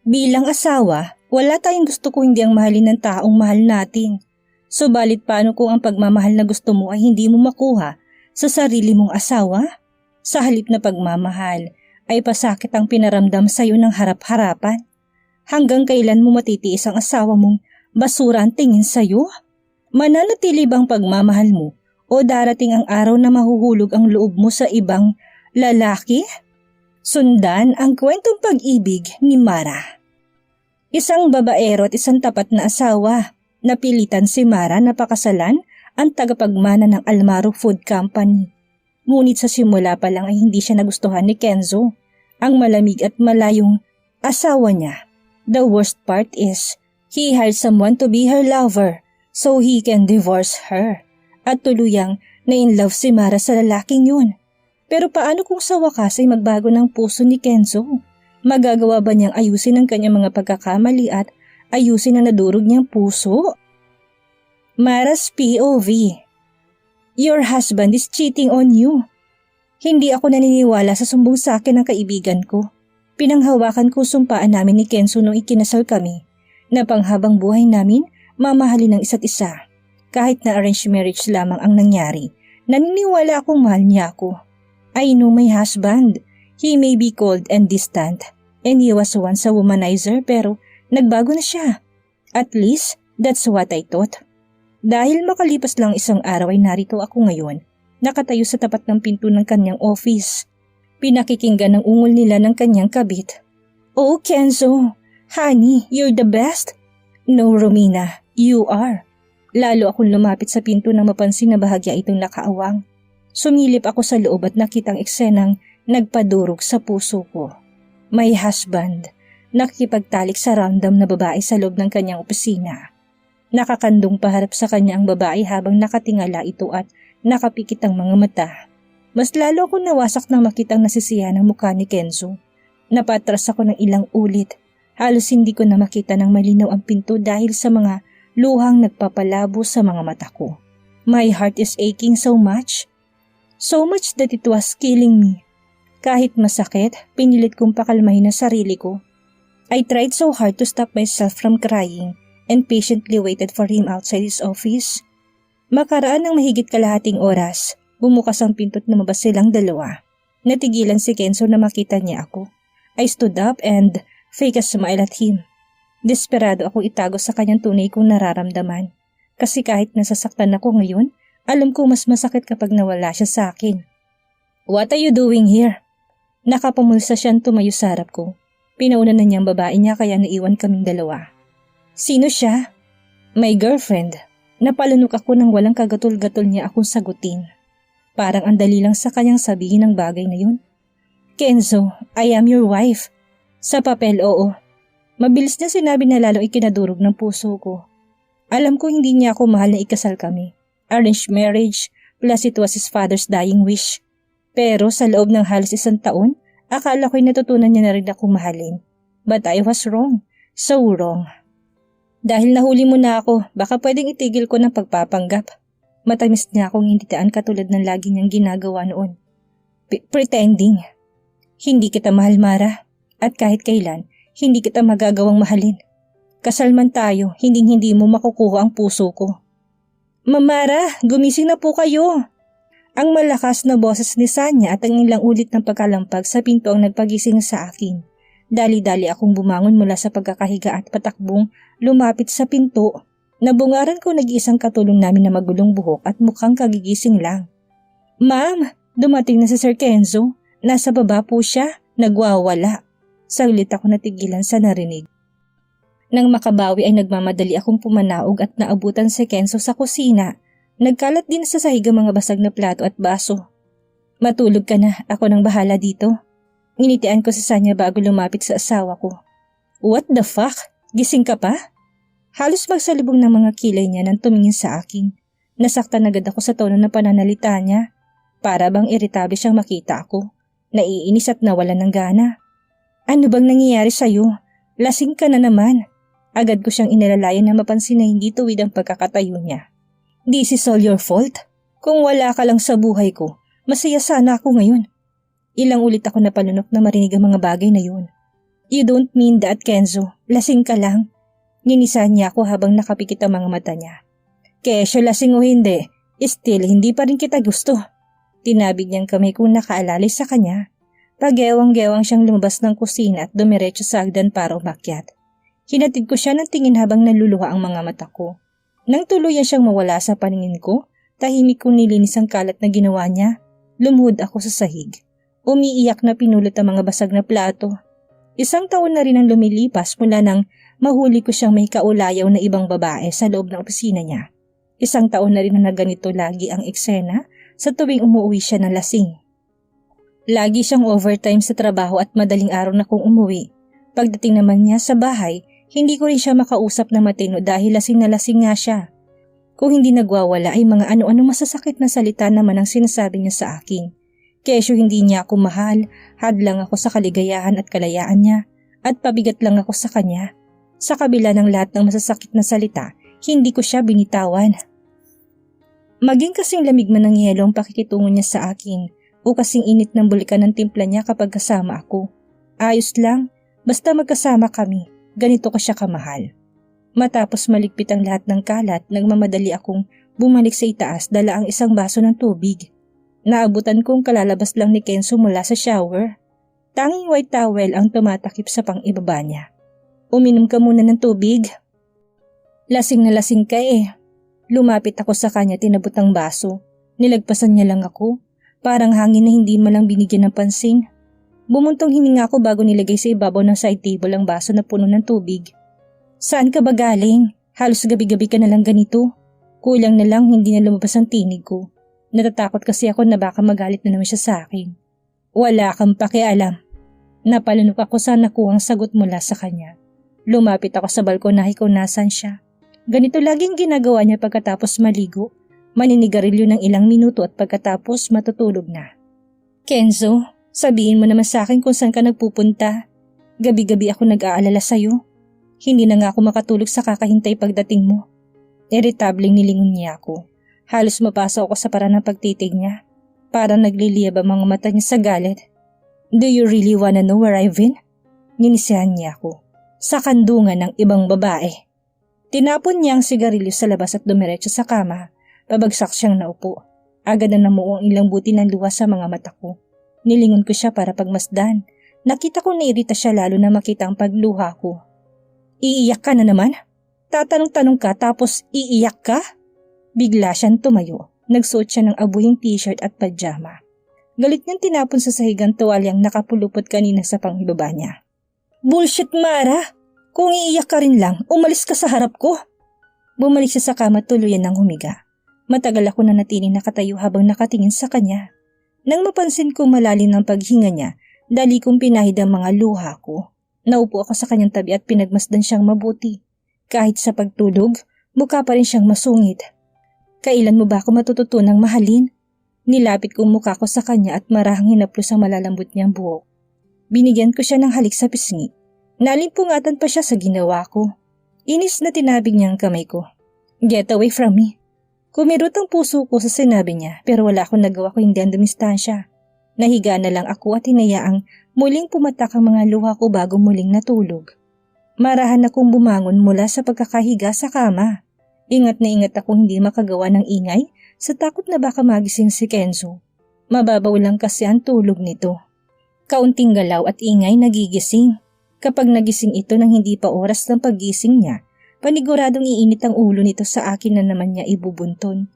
Bilang asawa, wala tayong gusto kung hindi ang mahalin ng taong mahal natin. Subalit paano kung ang pagmamahal na gusto mo ay hindi mo makuha sa sarili mong asawa? Sa halip na pagmamahal ay pasakit ang pinaramdam sa iyo ng harap-harapan. Hanggang kailan mo matitiis ang asawa mong basura ang tingin sa iyo? Mananatili bang pagmamahal mo o darating ang araw na mahuhulog ang loob mo sa ibang lalaki? Sundan ang kwentong pag-ibig ni Mara. Isang babaero at isang tapat na asawa. Napilitan si Mara na pakasalan ang tagapagmana ng Almaro Food Company. Ngunit sa simula pa lang ay hindi siya nagustuhan ni Kenzo, ang malamig at malayong asawa niya. The worst part is, he hired someone to be her lover so he can divorce her. At tuluyang na-in-love si Mara sa lalaking yun. Pero paano kung sa wakas ay magbago ng puso ni Kenzo? Magagawa ba niyang ayusin ang kanyang mga pagkakamali at ayusin ang nadurog niyang puso? Mara's POV. Your husband is cheating on you. Hindi ako naniniwala sa sumbong sa akin ng kaibigan ko. Pinanghawakan ko sumpaan namin ni Kenzo nung ikinasal kami na panghabang buhay namin mamahalin ng isa't isa. Kahit na arranged marriage lamang ang nangyari, naniniwala akong mahal niya ako. I know my husband. He may be cold and distant, and he was once a womanizer pero nagbago na siya. At least, that's what I thought. Dahil makalipas lang isang araw ay narito ako ngayon, nakatayo sa tapat ng pinto ng kanyang office. Pinakikinggan ng ungol nila ng kanyang kabit. Oh, Kenzo, honey, you're the best. No, Romina, you are. Lalo akong lumapit sa pinto nang mapansin na bahagya itong nakaawang. Sumilip ako sa loob at nakitang eksenang nagpadurog sa puso ko. My husband, nakikipagtalik sa random na babae sa loob ng kanyang opisina. Nakakandong paharap sa kanya ang babae habang nakatingala ito at nakapikit ang mga mata. Mas lalo akong nawasak nang makitang nasisiyahan ang mukha ni Kenzo. Napatras ako ng ilang ulit. Halos hindi ko na makita ng malinaw ang pinto dahil sa mga luhang nagpapalabo sa mga mata ko. My heart is aching so much. So much that it was killing me. Kahit masakit, pinilit kong pakalmahin ang sarili ko. I tried so hard to stop myself from crying and patiently waited for him outside his office. Makaraan ng mahigit kalahating oras, bumukas ang pinto't lumabas silang dalawa. Natigilan si Kenzo na makita niya ako. I stood up and fake a smile at him. Desperado akong itago sa kanyang tunay kong nararamdaman. Kasi kahit nasasaktan ako ngayon, alam ko mas masakit kapag nawala siya sa akin. What are you doing here? Nakapamulsa siyang tumayo sa harap ko. Pinauna na niyang babae niya kaya naiwan kaming dalawa. Sino siya? My girlfriend. Napalunok ako nang walang kagatol-gatol niya akong sagutin. Parang ang dali lang sa kanyang sabihin ang bagay na yun. Kenzo, I am your wife. Sa papel, oo. Mabilis niya sinabi na lalong ikinadurog ng puso ko. Alam ko hindi niya ako mahal na ikasal kami. Arranged marriage plus it was his father's dying wish. Pero sa loob ng halos isang taon, akala ko'y natutunan niya na rin akong mahalin. But I was wrong. So wrong. Dahil nahuli mo na ako, baka pwedeng itigil ko ng pagpapanggap. Matamis niya akong hinditaan katulad ng lagi niyang ginagawa noon. Pretending. Hindi kita mahal, Mara. At kahit kailan, hindi kita magagawang mahalin. Kasal man tayo, hindi mo makukuha ang puso ko. Mara, gumising na po kayo. Ang malakas na boses ni Sanya at ang ilang ulit ng pagkalampag sa pinto ang nagpagising sa akin. Dali-dali akong bumangon mula sa pagkakahiga at patakbong lumapit sa pinto. Nabungaran ko nag-iisang katulong namin na magulong buhok at mukhang kagigising lang. Ma'am, dumating na si Sir Kenzo. Nasa baba po siya, nagwawala. Saglit ako natigilan sa narinig. Nang makabawi ay nagmamadali akong pumanaog at naabutan si Kenzo sa kusina. Nagkalat din sa sahig ang mga basag na plato at baso. Matulog ka na, ako nang bahala dito. Nginitian ko si Sanya bago lumapit sa asawa ko. What the fuck? Gising ka pa? Halos magsalubong ng mga kilay niya nang tumingin sa akin. Nasaktan agad ako sa tono ng pananalita niya. Para bang iritabe siyang makita ako. Naiinis at nawalan ng gana. Ano bang nangyayari sa'yo? Lasing ka na naman. Agad ko siyang inalalayan na mapansin na hindi tuwid ang pagkakatayo niya. This is all your fault. Kung wala ka lang sa buhay ko, masaya sana ako ngayon. Ilang ulit ako napalunok na marinig ang mga bagay na yun. You don't mean that, Kenzo. Lasing ka lang. Ninisahan niya ako habang nakapikit ang mga mata niya. Kesyo, lasing o hindi, still hindi pa rin kita gusto. Tinabig niyang kamay kong nakaalalay sa kanya. Pag-ewang-gewang siyang lumabas ng kusina at dumiretso sa hagdan para umakyat. Hinatid ko siya ng tingin habang naluluha ang mga mata ko. Nang tuluyan siyang mawala sa paningin ko, tahimik kong nilinis ang kalat na ginawa niya. Lumuhod ako sa sahig. Umiiyak na pinulot ang mga basag na plato. 1 taon na rin ang lumilipas mula nang mahuli ko siyang may kaulayaw na ibang babae sa loob ng opisina niya. 1 taon na rin na ganito lagi ang eksena sa tuwing umuwi siya ng lasing. Lagi siyang overtime sa trabaho at madaling araw na kung umuwi. Pagdating naman niya sa bahay, hindi ko rin siya makausap na matino dahil lasing na lasing nga siya. Kung hindi nagwawala ay mga ano-ano masasakit na salita naman ang sinasabi niya sa akin. Kesyo hindi niya ako mahal, hadlang ako sa kaligayahan at kalayaan niya, at pabigat lang ako sa kanya. Sa kabila ng lahat ng masasakit na salita, hindi ko siya binitawan. Maging kasing lamig man ng yelo ang pakikitungo niya sa akin, o kasing init ng bulikan ng timpla niya kapag kasama ako. Ayos lang, basta magkasama kami, ganito ko siya kamahal. Matapos maligpit ang lahat ng kalat, nagmamadali akong bumalik sa itaas dala ang 1 baso ng tubig. Naabutan kong kalalabas lang ni Kenzo mula sa shower. Tanging white towel ang tumatakip sa pang-ibaba niya. Uminom ka muna ng tubig. Lasing na lasing ka eh. Lumapit ako sa kanya, tinabot ang baso. Nilagpasan niya lang ako. Parang hangin na hindi malang binigyan ng pansin. Bumuntong hininga ako bago nilagay sa ibabaw ng side table ang baso na puno ng tubig. Saan ka ba galing? Halos gabi-gabi ka na lang ganito. Kulang na lang hindi na lumabas ang tinig ko. Natatakot kasi ako na baka magalit na naman siya sa akin. Wala kang pakialam. Napalunok ako sa nakuhang sagot mula sa kanya. Lumapit ako sa balkonahe kung nasan siya. Ganito laging ginagawa niya pagkatapos maligo. Maninigarilyo ng ilang minuto at pagkatapos matutulog na. Kenzo, sabihin mo naman sa akin kung saan ka nagpupunta. Gabi-gabi ako nag-aalala sa'yo. Hindi na nga ako makatulog sa kakahintay pagdating mo. Irritabling nilingon niya ako. Halos mapasok ako sa paraan ng pagtitig niya. Parang nagliliyab ang mga mata niya sa galit. Do you really wanna know where I've been? Ninisihan niya ako. Sa kandungan ng ibang babae. Tinapon niya ang sigarilyo sa labas at dumiretso sa kama. Pabagsak siyang naupo. Agad na namuo ang ilang buti ng luha sa mga mata ko. Nilingon ko siya para pagmasdan. Nakita ko nairita siya lalo na makita ang pagluha ko. Iiyak ka na naman? Tatanong-tanong ka tapos iiyak ka? Bigla siyang tumayo. Nagsuot siya ng abuhing t-shirt at pajama. Galit niyang tinapon sa sahigang tuwalyang nakapulupot kanina sa pangibaba niya. Bullshit, Mara! Kung iiyak ka rin lang, umalis ka sa harap ko! Bumalik siya sa kama tuluyan ng humiga. Matagal ako na natining nakatayo habang nakatingin sa kanya. Nang mapansin ko malalim ng paghinga niya, dali kong pinahid ang mga luha ko. Naupo ako sa kanyang tabi at pinagmasdan siyang mabuti. Kahit sa pagtulog, mukha pa rin siyang masungit. Kailan mo ba ako matututunang mahalin? Nilapit kong mukha ko sa kanya at marahang hinaplos ang malalambot niyang buhok. Binigyan ko siya ng halik sa pisngi. Nalimpungatan pa siya sa ginawa ko. Inis na tinabig niya ang kamay ko. Get away from me. Kumirot ang puso ko sa sinabi niya pero wala akong nagawa ko hindi ang dumistansya. Nahiga na lang ako at hinayaang muling pumatak ang mga luha ko bago muling natulog. Marahan akong bumangon mula sa pagkakahiga sa kama. Ingat na ingat akong hindi makagawa ng ingay sa takot na baka magising si Kenzo. Mababaw lang kasi ang tulog nito. Kaunting galaw at ingay nagigising. Kapag nagising ito nang hindi pa oras ng paggising niya, paniguradong iinit ang ulo nito sa akin na naman niya ibubunton.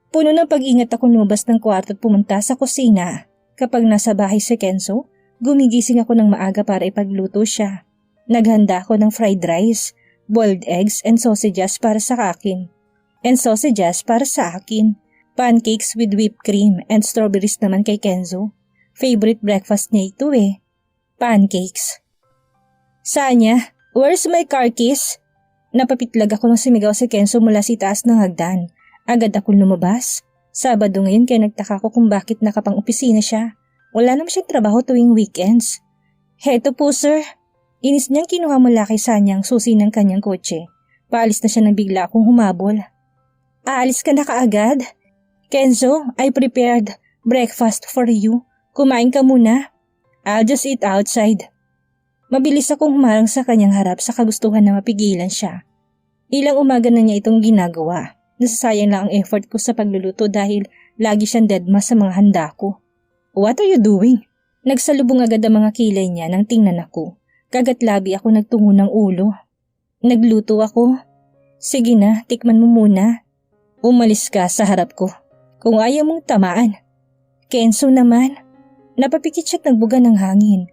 Puno ng pag-ingat ako lumabas ng kwarto at pumunta sa kusina. Kapag nasa bahay si Kenzo, gumigising ako ng maaga para ipagluto siya. Naghanda ako ng fried rice, boiled eggs and sausages para sa akin. Pancakes with whipped cream and strawberries naman kay Kenzo. Favorite breakfast niya ito eh. Pancakes. Sanya, where's my car keys? Napapitlag ako nang sumigaw si Kenzo mula sa itaas ng hagdan. Agad akong lumabas. Sabado ngayon kaya nagtaka ko kung bakit nakapang-opisina siya. Wala naman siyang trabaho tuwing weekends. Heto po sir. Inis niyang kinuha mula kay Sanya ang susi ng kanyang kotse. Paalis na siya nang bigla akong humabol. Aalis ka na kaagad? Kenzo, I prepared breakfast for you. Kumain ka muna. I'll just eat outside. Mabilis akong humarang sa kanyang harap sa kagustuhan na mapigilan siya. Ilang umaga na niya itong ginagawa. Nasasayang lang ang effort ko sa pagluluto dahil lagi siyang deadma sa mga handa ko. What are you doing? Nagsalubong agad ang mga kilay niya nang tingnan ako. Kagat-labi ako nagtungo ng ulo. Nagluto ako. Sige na, tikman mo muna. Umalis ka sa harap ko. Kung ayaw mong tamaan. Kenzo naman. Napapikit siya't nagbuga ng hangin.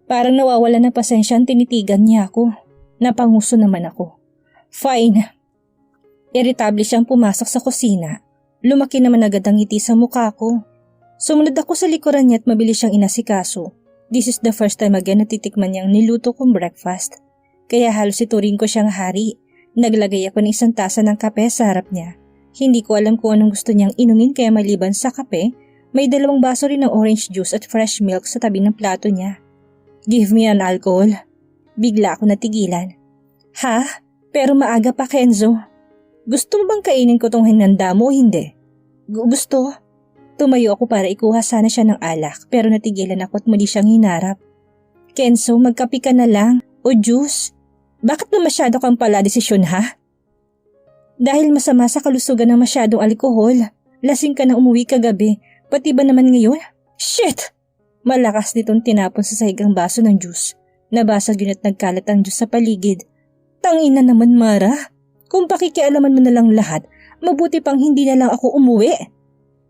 Parang nawawala na pasensya ang tinitigan niya ako. Napanguso naman ako. Fine. Irritable siyang pumasok sa kusina. Lumaki naman agad ang ngiti sa mukha ko. Sumunod ako sa likuran niya at mabilis siyang inasikaso. This is the first time again na titikman niyang niluto kong breakfast. Kaya halos ituring ko siyang hari. Naglagay ako ng isang tasa ng kape sa harap niya. Hindi ko alam kung anong gusto niyang inumin kaya maliban sa kape, may 2 baso rin ng orange juice at fresh milk sa tabi ng plato niya. Give me an alcohol. Bigla ako natigilan. Ha? Pero maaga pa, Kenzo. Gusto mo bang kainin ko tong hinanda mo o hindi? Gusto. Tumayo ako para ikuha sana siya ng alak pero natigilan ako at muli siyang hinarap. Kenzo, magkape ka na lang o juice. Bakit ba masyado kang paladesisyon ha? Dahil masama sa kalusugan ng masyadong alkohol. Lasing ka na umuwi kagabi, pati ba naman ngayon? Shit! Malakas nitong tinapon sa sahig ang baso ng juice. Nabasag yun at nagkalat ang juice sa paligid. Tangina naman, Mara. Kung pakikialaman mo na lang lahat, mabuti pang hindi na lang ako umuwi.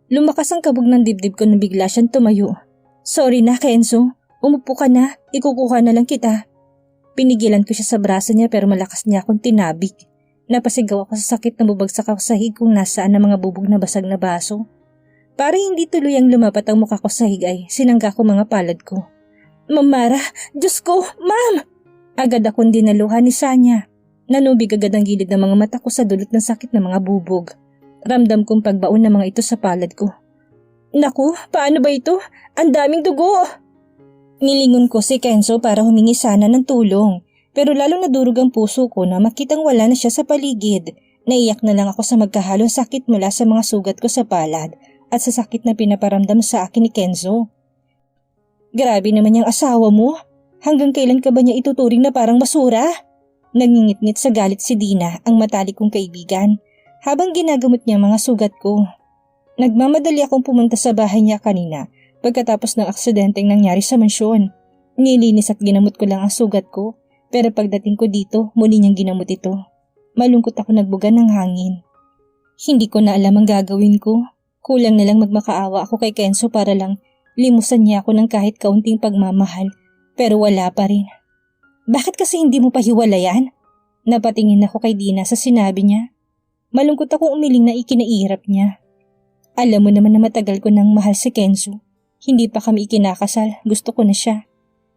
Lumakas ang kabog ng dibdib ko nang bigla siyang tumayo. Sorry na, Kenzo. Umupo ka na. Ikukuha na lang kita. Pinigilan ko siya sa braso niya pero malakas niya akong tinabig. Napasigaw ako sa sakit na bubagsak ako sa hig kung nasaan ang mga bubog na basag na baso. Para hindi tuluyang lumapat ang mukha ko sa hig ay sinangga ko mga palad ko. Mamara, Diyos ko, Ma'am! Agad akong dinaluhan ni Sanya. Nanubig agad ang gilid ng mga mata ko sa dulot ng sakit ng mga bubog. Ramdam kong pagbaon ng mga ito sa palad ko. Naku, paano ba ito? Ang daming dugo! Nilingon ko si Kenzo para humingi sana ng tulong. Pero lalong nadurog ang puso ko na makitang wala na siya sa paligid. Naiyak na lang ako sa magkahalong sakit mula sa mga sugat ko sa palad at sa sakit na pinaparamdam sa akin ni Kenzo. Grabe naman yung asawa mo. Hanggang kailan ka ba niya ituturing na parang basura? Nangingit-ngit sa galit si Dina, ang matalik kong kaibigan, habang ginagamot niya mga sugat ko. Nagmamadali akong pumunta sa bahay niya kanina pagkatapos ng aksidenteng nangyari sa mansyon. Nilinis at ginamot ko lang ang sugat ko, pero pagdating ko dito, muli niyang ginamot ito. Malungkot ako nagbuga ng hangin. Hindi ko na alam ang gagawin ko. Kulang na lang magmakaawa ako kay Kenzo para lang limusan niya ako ng kahit kaunting pagmamahal. Pero wala pa rin. Bakit kasi hindi mo pa hiwalayan? Napatingin ako kay Dina sa sinabi niya. Malungkot akong umiling na ikinairap niya. Alam mo naman na matagal ko nang mahal si Kenzo. Hindi pa kami ikinakasal, gusto ko na siya.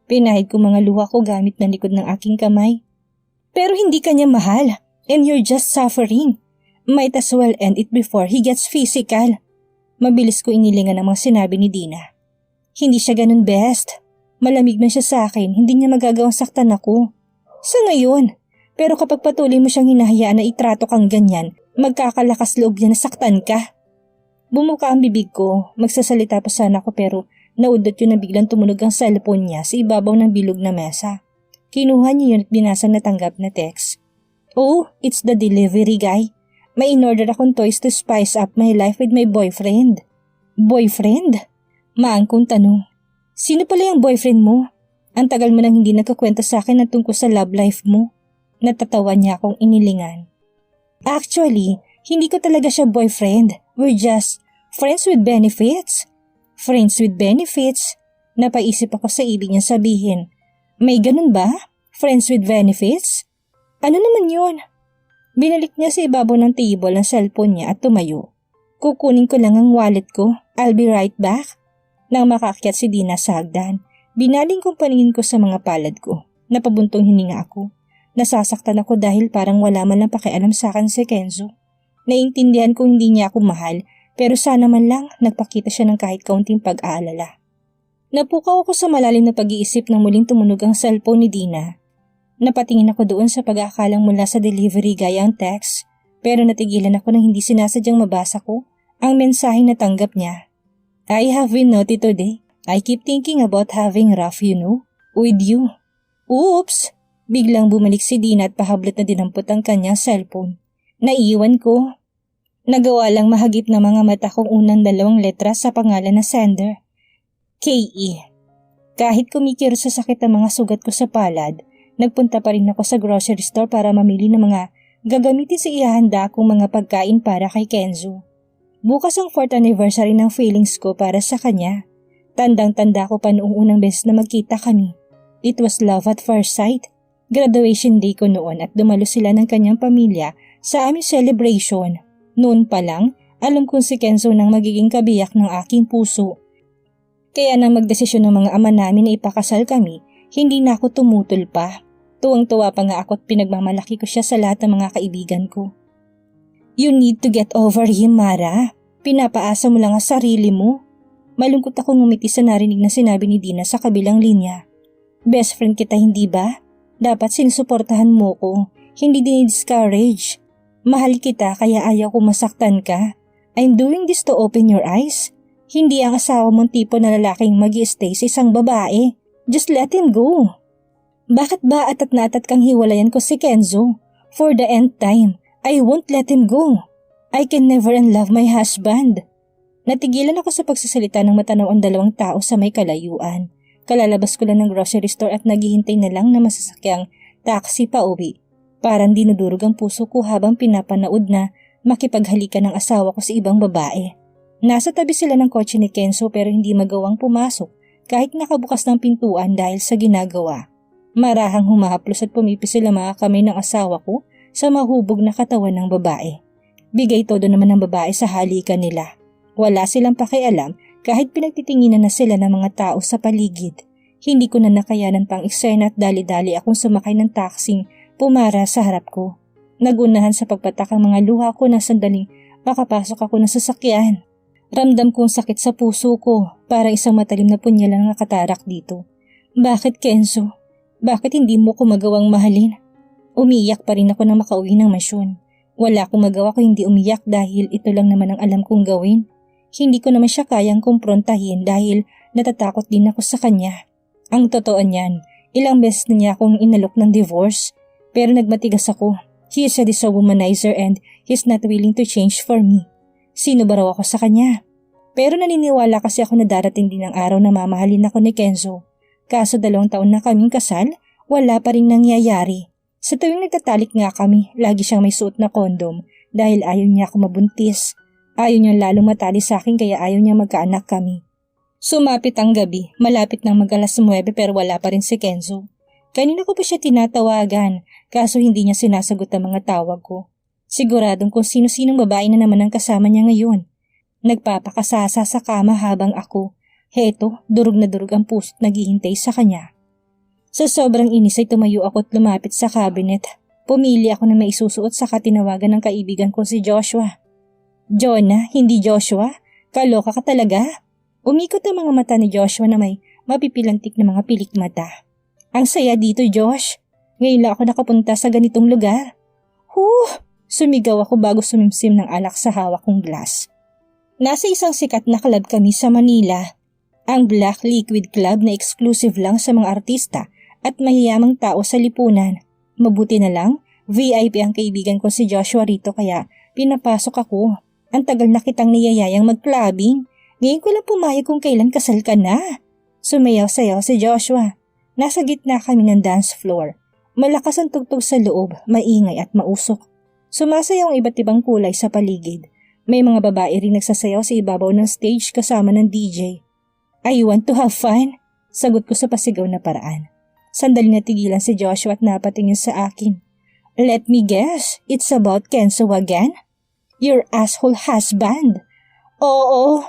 Pinahid ko mga luha ko gamit ng likod ng aking kamay. Pero hindi ka niya mahal, and you're just suffering. Might as well end it before he gets physical. Mabilis ko inilingan ang mga sinabi ni Dina. Hindi siya ganun, best. Malamig man siya sa akin, hindi niya magagawang saktan ako. Sa ngayon, pero kapag patuloy mo siyang hinahayaan na itrato kang ganyan, magkakalakas loob niya na saktan ka. Bumuka ang bibig ko, magsasalita pa sana ako pero naudot yun na biglang tumunog ang cellphone niya sa ibabaw ng bilog na mesa. Kinuha niya yun at binasa na tanggap na text. Oh, it's the delivery guy. May in-order akong toys to spice up my life with my boyfriend. Boyfriend? Maangkong tanong. Sino pala yung boyfriend mo? Ang tagal mo nang hindi nagkakwento sa akin na tungkol sa love life mo. Natatawa niya akong inilingan. Actually, hindi ko talaga siya boyfriend. We're just friends with benefits. Friends with benefits? Napaisip ako sa ibig niya sabihin. May ganun ba? Friends with benefits? Ano naman yun? Binalik niya sa ibabaw ng table ang cellphone niya at tumayo. Kukunin ko lang ang wallet ko. I'll be right back. Nang makaakyat si Dina sa hagdan, binaling kong paningin ko sa mga palad ko. Napabuntong hininga ako. Nasasaktan ako dahil parang wala man lang pakialam sa akin si Kenzo. Naiintindihan ko hindi niya ako mahal, pero sana man lang nagpakita siya ng kahit kaunting pag-aalala. Napukaw ako sa malalim na pag-iisip nang muling tumunog ang cellphone ni Dina. Napatingin ako doon sa pag-aakalang mula sa delivery guy ang text, pero natigilan ako nang hindi sinasadyang mabasa ko ang mensaheng natanggap niya. I have been naughty today. I keep thinking about having rough, with you. Oops! Biglang bumalik si Dina at pahablot na dinampot ang kanyang cellphone. Naiwan ko. Nagawa lang mahagip na mga mata kong unang 2 letra sa pangalan na sender. K.E. Kahit kumikilos sa sakit ang mga sugat ko sa palad, nagpunta pa rin ako sa grocery store para mamili ng mga gagamitin sa ihahanda kong mga pagkain para kay Kenzo. Bukas ang 4th anniversary ng feelings ko para sa kanya. Tandang-tanda ko pa noong unang beses na magkita kami. It was love at first sight. Graduation day ko noon at dumalo sila ng kanyang pamilya sa aming celebration. Noon pa lang, alam kong si Kenzo nang magiging kabiyak ng aking puso. Kaya nang magdesisyon ng mga ama namin na ipakasal kami, hindi na ako tumutol pa. Tuwang-tuwa pa nga ako at pinagmamalaki ko siya sa lahat ng mga kaibigan ko. You need to get over him, Mara. Pinapaasa mo lang ang sarili mo. Malungkot akong ngumiti sa narinig na sinabi ni Dina sa kabilang linya. Best friend kita, hindi ba? Dapat sinusuportahan mo ko, hindi dinidiscourage. Mahal kita kaya ayaw ko masaktan ka. I'm doing this to open your eyes. Hindi ang asawa mong tipo na lalaking mag-i-stay sa isang babae. Just let him go. Bakit ba atat na atat kang hiwalayan ko si Kenzo? For the nth time, I won't let him go. I can never unlove my husband. Natigilan ako sa pagsasalita ng matanaw ang 2 tao sa may kalayuan. Kalalabas ko lang ng grocery store at naghihintay na lang na masasakyang taxi pa uwi. Parang dinudurog ang puso ko habang pinapanood na makipaghalikan ng asawa ko sa ibang babae. Nasa tabi sila ng kotse ni Kenzo pero hindi magawang pumasok kahit nakabukas ng pintuan dahil sa ginagawa. Marahang humahaplos at pumipis sila mga kamay ng asawa ko sa mahubog na katawan ng babae. Bigay todo naman ng babae sa halikan nila. Wala silang pakialam kahit pinagtitinginan na sila ng mga tao sa paligid. Hindi ko na nakayanan pang eksena at dali-dali akong sumakay ng taksing pumara sa harap ko. Nagunahan sa pagpatak ang mga luha ko na sandaling makapasok ako ng sasakyan. Ramdam kong sakit sa puso ko, parang isang matalim na punyal ang nakatarak dito. Bakit, Kenzo? Bakit hindi mo ko magawang mahalin? Umiiyak pa rin ako nang makauwi ng mansyon. Wala akong magawa kung hindi umiyak dahil ito lang naman ang alam kong gawin. Hindi ko naman siya kayang kumprontahin dahil natatakot din ako sa kanya. Ang totoo niyan, ilang beses na niya akong inalok ng divorce, pero nagmatigas ako. He said he's a womanizer and he's not willing to change for me. Sino ba raw ako sa kanya? Pero naniniwala kasi ako na darating din ang araw na mamahalin ako ni Kenzo. Kaso 2 taon na kaming kasal, wala pa rin nangyayari. Sa tuwing nagtatalik nga kami, lagi siyang may suot na kondom dahil ayaw niya ako mabuntis. Ayaw niya lalong matali sa akin kaya ayaw niya magkaanak kami. Sumapit ang gabi, malapit nang mag-alas 9 pero wala pa rin si Kenzo. Kanina ko pa siya tinatawagan, kaso hindi niya sinasagot ang mga tawag ko. Siguradong kung sino-sinong babae na naman ang kasama niya ngayon. Nagpapakasasa sa kama habang ako, heto, durog na durog ang puso't naghihintay sa kanya. Sa sobrang inis ay tumayo ako at lumapit sa cabinet. Pumili ako na maisusuot saka tinawagan ng kaibigan ko si Joshua. Jonah, hindi Joshua? Kaloka ka talaga? Umikot ang mga mata ni Joshua na may mapipilantik na mga pilik mata. Ang saya dito, Josh. Ngayon lang ako nakapunta sa ganitong lugar. Sumigaw ako bago sumimsim ng alak sa hawak kong glass. Nasa isang sikat na club kami sa Manila. Ang Black Liquid Club na exclusive lang sa mga artista at mahiyamang tao sa lipunan. Mabuti na lang, VIP ang kaibigan ko si Joshua rito kaya pinapasok ako. Ang tagal na kitang niyayayang mag-clubbing. Ngayon ko lang pumayag kung kailan kasal ka na. Sumayaw-sayaw si Joshua. Nasa gitna kami ng dance floor. Malakas ang tugtog sa loob, maingay at mausok. Sumasayaw ang iba't ibang kulay sa paligid. May mga babae rin nagsasayaw sa ibabaw ng stage kasama ng DJ. I want to have fun, sagot ko sa pasigaw na paraan. Sandali natigilan si Joshua at napatingin sa akin. Let me guess, it's about Kenzo again? Your asshole husband. Oo.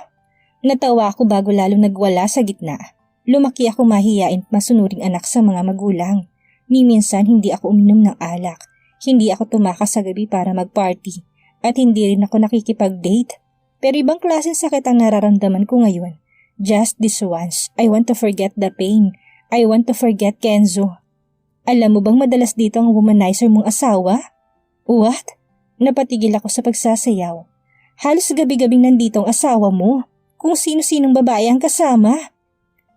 Natawa ako bago lalong nagwala sa gitna. Lumaki ako mahiyain at masunuring anak sa mga magulang. Ni minsan hindi ako uminom ng alak. Hindi ako tumakas sa gabi para mag-party. At hindi rin ako nakikipag-date. Pero ibang klaseng sakit ang nararamdaman ko ngayon. Just this once, I want to forget the pain. I want to forget Kenzo. Alam mo bang madalas dito ang womanizer mong asawa? What? Napatigil ako sa pagsasayaw. Halos gabi-gabing nandito ang asawa mo. Kung sino-sinong babae ang kasama.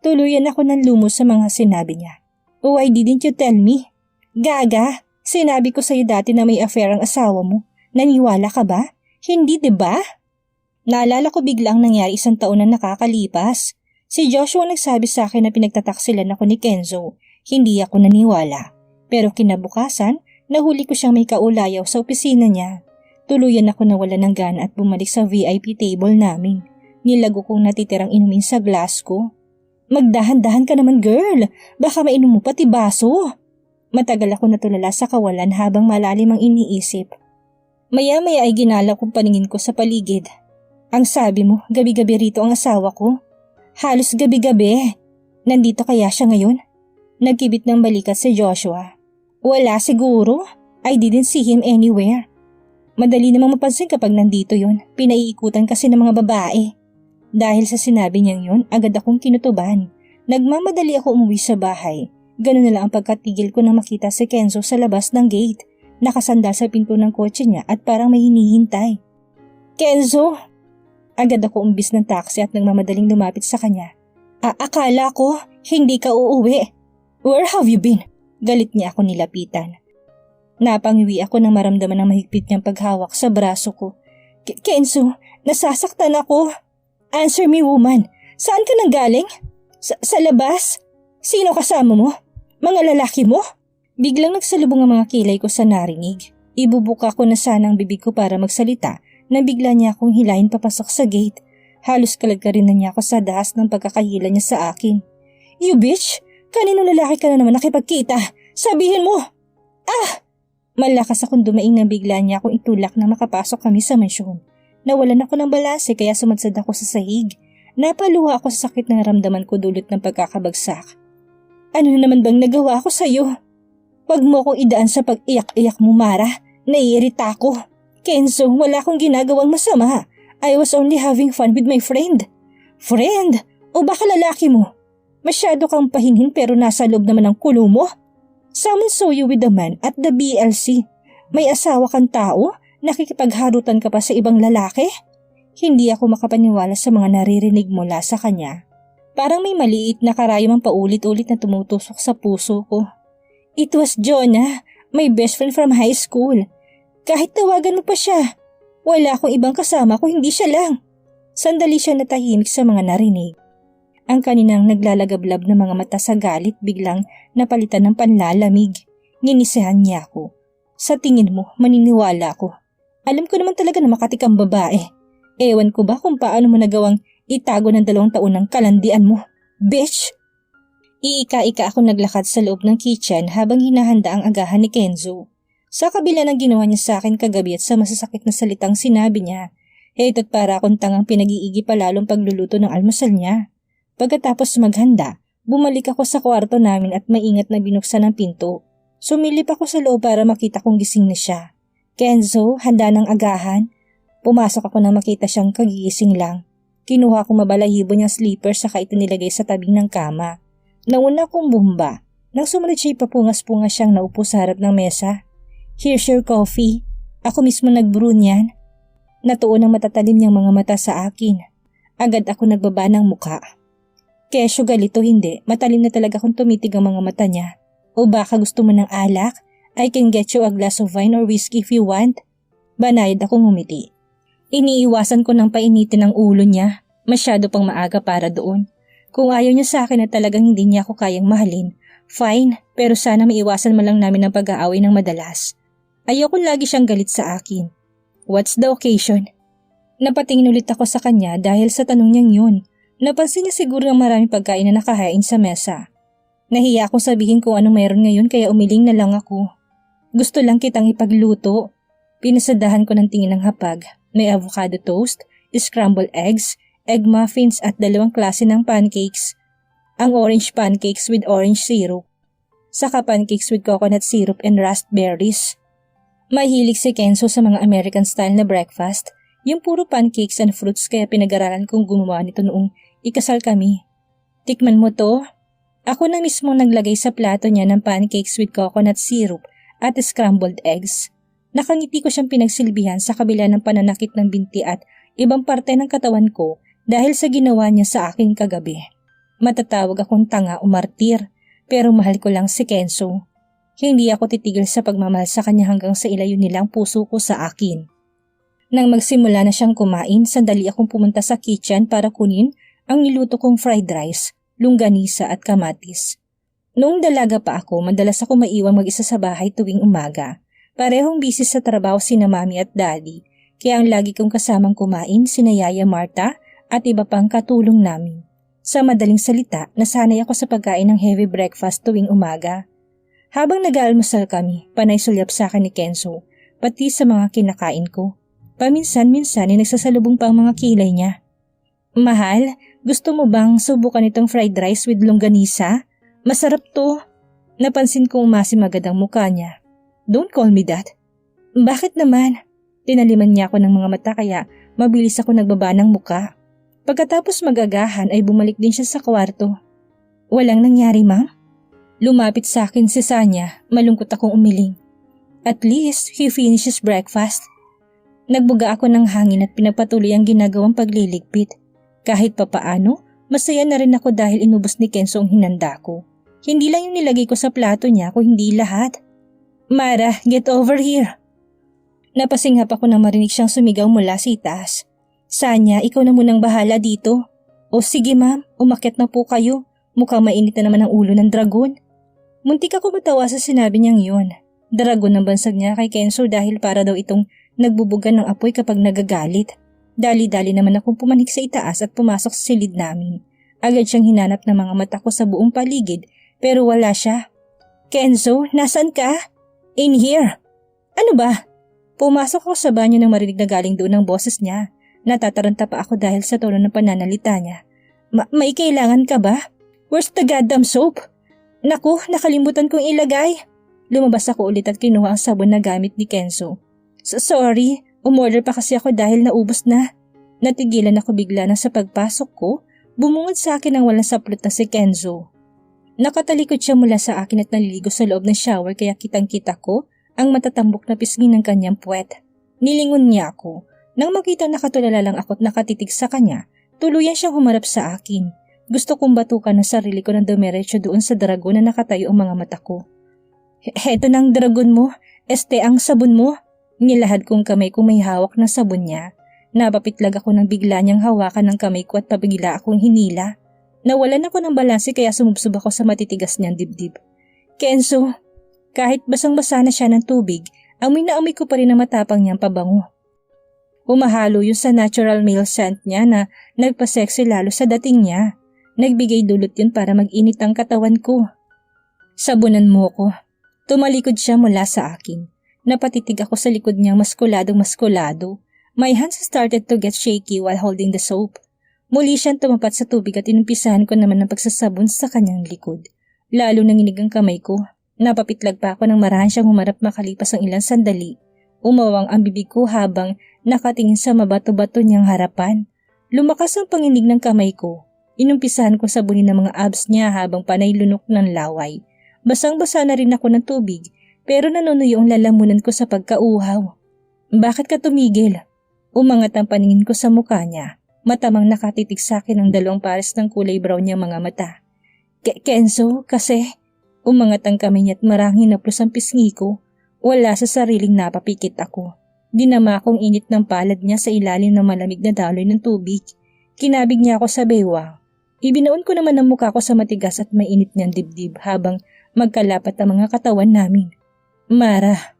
Tuluyan ako ng lumos sa mga sinabi niya. Why didn't you tell me? Gaga, sinabi ko sa'yo dati na may affair ang asawa mo. Naniwala ka ba? Hindi, 'di ba? Naalala ko biglang nangyari 1 taon na nakakalipas. Si Joshua nagsabi sa akin na pinagtataksilan ako ni Kenzo. Hindi ako naniwala. Pero kinabukasan, nahuli ko siyang may kaulayaw sa opisina niya. Tuluyan ako nawala ng gana at bumalik sa VIP table namin. Nilago kong natitirang inumin sa glass ko. Magdahan-dahan ka naman, girl. Baka mainom mo pati baso. Matagal ako natulala sa kawalan habang malalim ang iniisip. Maya-maya ay ginala kong paningin ko sa paligid. Ang sabi mo, gabi-gabi rito ang asawa ko. Halos gabi-gabi. Nandito kaya siya ngayon? Nagkibit ng balikat si Joshua. Wala siguro. I didn't see him anywhere. Madali namang mapansin kapag nandito yon. Pinaiikutan kasi ng mga babae. Dahil sa sinabi niyang yon, agad akong kinutuban. Nagmamadali ako umuwi sa bahay. Ganun na lang ang pagkatigil ko nang makita si Kenzo sa labas ng gate. Nakasandal sa pinto ng kotse niya at parang may hinihintay. Kenzo! Agad ako umbis ng taxi at nagmamadaling lumapit sa kanya. Akala ko, hindi ka uuwi. Where have you been? Galit niya ako nilapitan. Napangiwi ako nang maramdaman ng mahigpit niyang paghawak sa braso ko. Kenzo, nasasaktan ako. Answer me, woman. Saan ka nanggaling? Sa labas? Sino kasama mo? Mga lalaki mo? Biglang nagsalubong ang mga kilay ko sa narinig. Ibubuka ko na sana ang bibig ko para magsalita nang bigla niya akong hilahin papasok sa gate. Halos kalagkarin na niya ako sa dahas ng pagkakahila niya sa akin. You bitch! Kanino lalaki ka na naman nakipagkita? Sabihin mo! Ah! Malakas akong dumaing nang bigla niya akong itulak na makapasok kami sa mansyon. Nawalan ako ng balanse kaya sumadsad ako sa sahig. Napaluha ako sa sakit na naramdaman ko dulot ng pagkakabagsak. Ano na naman bang nagawa ko sa'yo? Huwag mo akong idaan sa pag-iyak-iyak mo, Mara. Naiirita ako. Kenzo, wala akong ginagawang masama. I was only having fun with my friend. Friend? O baka lalaki mo? Masyado kang pahinhin pero nasa loob naman ang kulo mo. Someone saw you with the man at the BLC. May asawa kang tao? Nakikipagharutan ka pa sa ibang lalaki? Hindi ako makapaniwala sa mga naririnig mula sa kanya. Parang may maliit na karayom ang paulit-ulit na tumutusok sa puso ko. It was Jonah, my best friend from high school. Kahit tawagan mo pa siya, wala akong ibang kasama kung hindi siya lang. Sandali siya natahimik sa mga narinig. Ang kaninang naglalagablab na mga mata sa galit biglang napalitan ng panlalamig. Nginisehan niya ako. Sa tingin mo, maniniwala ako. Alam ko naman talaga na makatikang babae. Ewan ko ba kung paano mo nagawang itago ng 2 taon ng kalandian mo. Bitch! Iika-ika ako naglakad sa loob ng kitchen habang hinahanda ang agahan ni Kenzo. Sa kabila ng ginawa niya sa akin kagabi at sa masasakit na salitang sinabi niya, ito't para akong tangang pinag-iigi pa lalong pagluluto ng almusal niya. Pagkatapos maghanda, bumalik ako sa kwarto namin at maingat na binuksan ang pinto. Sumilip ako sa loob para makita kong gising na siya. Kenzo, handa ng agahan. Pumasok ako nang makita siyang kagigising lang. Kinuha ko mabalahibo niyang slippers saka ito nilagay sa tabi ng kama. Nauna kong bumba. Nang sumunod siya'y papungas-pungas siyang naupo sa harap ng mesa. Here's your coffee. Ako mismo nag-brew niyan. Natuon ang matatalim niyang mga mata sa akin. Agad ako nagbaba ng muka. Kesyo galito hindi, matalim na talaga kung tumitig ang mga mata niya. O baka gusto mo ng alak? I can get you a glass of wine or whiskey if you want. Banayad akong ngumiti. Iniiwasan ko ng painitin ang ulo niya. Masyado pang maaga para doon. Kung ayaw niya sa akin na talagang hindi niya ako kayang mahalin, fine, pero sana maiwasan mo lang namin ang pag-aaway ng madalas. Ayoko lagi siyang galit sa akin. What's the occasion? Napatingin ulit ako sa kanya dahil sa tanong niyang yun. Napansin niya siguro ng maraming pagkain na nakahain sa mesa. Nahiya akong sabihin kung anong meron ngayon kaya umiling na lang ako. Gusto lang kitang ipagluto. Pinasadahan ko ng tingin ng hapag. May avocado toast, scrambled eggs, egg muffins at 2 klase ng pancakes. Ang orange pancakes with orange syrup. Saka pancakes with coconut syrup and raspberries. Mahilig si Kenzo sa mga American style na breakfast. Yung puro pancakes and fruits kaya pinag-aralan kong gumawa nito noong ikasal kami. Tikman mo to? Ako na mismo naglagay sa plato niya ng pancakes with coconut syrup at scrambled eggs. Nakangiti ko siyang pinagsilbihan sa kabila ng pananakit ng binti at ibang parte ng katawan ko dahil sa ginawa niya sa akin kagabi. Matatawag akong tanga o martir, Pero mahal ko lang si Kenzo. Hindi ako titigil sa pagmamahal sa kanya hanggang sa ilayo nila ang puso ko sa akin. Nang magsimula na siyang kumain, sandali akong pumunta sa kitchen para kunin ang niluto kong fried rice, longganisa at kamatis. Noong dalaga pa ako, madalas ako maiwang mag-isa sa bahay tuwing umaga. Parehong busy sa trabaho sina mami at daddy, kaya ang lagi kong kasamang kumain sina Yaya Marta at iba pang katulong namin. Sa madaling salita, nasanay ako sa pagkain ng heavy breakfast tuwing umaga. Habang nag-aalmusal kami, panay sulyap sa akin ni Kenzo, pati sa mga kinakain ko. Paminsan-minsan ay nagsasalubong pa ang mga kilay niya. Mahal, gusto mo bang subukan itong fried rice with longganisa? Masarap to. Napansin kong umasim agad ang mukha niya. Don't call me that. Bakit naman? Tinaliman niya ako ng mga mata kaya mabilis ako nagbaba ng muka. Pagkatapos magagahan ay bumalik din siya sa kwarto. Walang nangyari, ma'am? Lumapit sa akin si Sanya, malungkot akong umiling. At least, he finishes breakfast. Nagbuga ako ng hangin at pinagpatuloy ang ginagawang pagliligpit. Kahit papaano, masaya na rin ako dahil inubos ni Kenzo ang hinanda ko. Hindi lang yung nilagay ko sa plato niya, kundi lahat. Mara, get over here. Napasinghap ako nang marinig siyang sumigaw mula sa itaas. Sanya, ikaw na munang bahala dito. O sige ma'am, umakyat na po kayo. Mukhang mainit na naman ang ulo ng dragon. Muntik ako matawa sa sinabi niyang yun. Dragon ang bansag niya kay Kenzo dahil para daw itong nagbubugan ng apoy kapag nagagalit. Dali-dali naman akong pumanik sa itaas at pumasok sa silid namin. Agad siyang hinanap ng mga mata ko sa buong paligid pero wala siya. Kenzo, nasaan ka? In here. Ano ba? Pumasok ako sa banyo nang marinig na galing doon ang boses niya. Natataranta pa ako dahil sa tono ng pananalita niya. May kailangan ka ba? Where's the goddamn soap? Naku, nakalimutan kong ilagay. Lumabas ako ulit at kinuha ang sabon na gamit ni Kenzo. Sorry, umorder pa kasi ako dahil naubos na. Natigilan ako bigla na sa pagpasok ko, bumungod sa akin ang walang saplot na si Kenzo. Nakatalikod siya mula sa akin at naliligo sa loob ng shower kaya kitang-kita ko ang matatambok na pisngi ng kanyang puwet. Nilingon niya ako. Nang makita nakatulala lang ako at nakatitig sa kanya, tuluyan siyang humarap sa akin. Gusto kong batukan ang sarili ko ng dumiretso doon sa dragon na nakatayo ang mga mata ko. Heto ng dragon mo, ang sabon mo. Nilahad kong kamay kung may hawak na sabon niya. Napapitlag ako nang bigla niyang hawakan ng kamay ko at pabigla akong hinila. Nawalan ako ng balanse kaya sumubsob ako sa matitigas niyang dibdib. Kenzo, kahit basang-basa na siya ng tubig, amoy na amoy ko pa rin ang matapang niyang pabango. Umahalo yun sa natural male scent niya na nagpa-sexy lalo sa dating niya. Nagbigay dulot yun para mag-init ang katawan ko. Sabunan mo ko. Tumalikod siya mula sa akin. Napatitig ako sa likod niyang maskulado. My hands started to get shaky while holding the soap. Muli siyang tumapat sa tubig at inumpisahan ko naman ng pagsasabon sa kanyang likod. Lalo nanginig ang kamay ko. Napapitlag pa ako nang marahan siyang humarap makalipas ang ilang sandali. Umawang ang bibig ko habang nakatingin sa mabato-bato niyang harapan. Lumakas ang panginig ng kamay ko. Inumpisahan ko sabunin ang mga abs niya habang panay lunok ng laway. Basang-basa na rin ako ng tubig pero nanunuyo ang lalamunan ko sa pagkauhaw. Bakit ka tumigil? Umangat ang paningin ko sa mukha niya. Matamang nakatitig sa akin ang dalawang pares ng kulay brown niyang mga mata. Kenzo, kasi umangat ang kamay niya at marang hinaplos ang pisngi ko. Wala sa sariling napapikit ako. Dinama akong init ng palad niya sa ilalim ng malamig na daloy ng tubig. Kinabig niya ako sa bewang. Ibinaon ko naman ang mukha ko sa matigas at mainit niyang dibdib habang magkalapat ang mga katawan namin. Mara.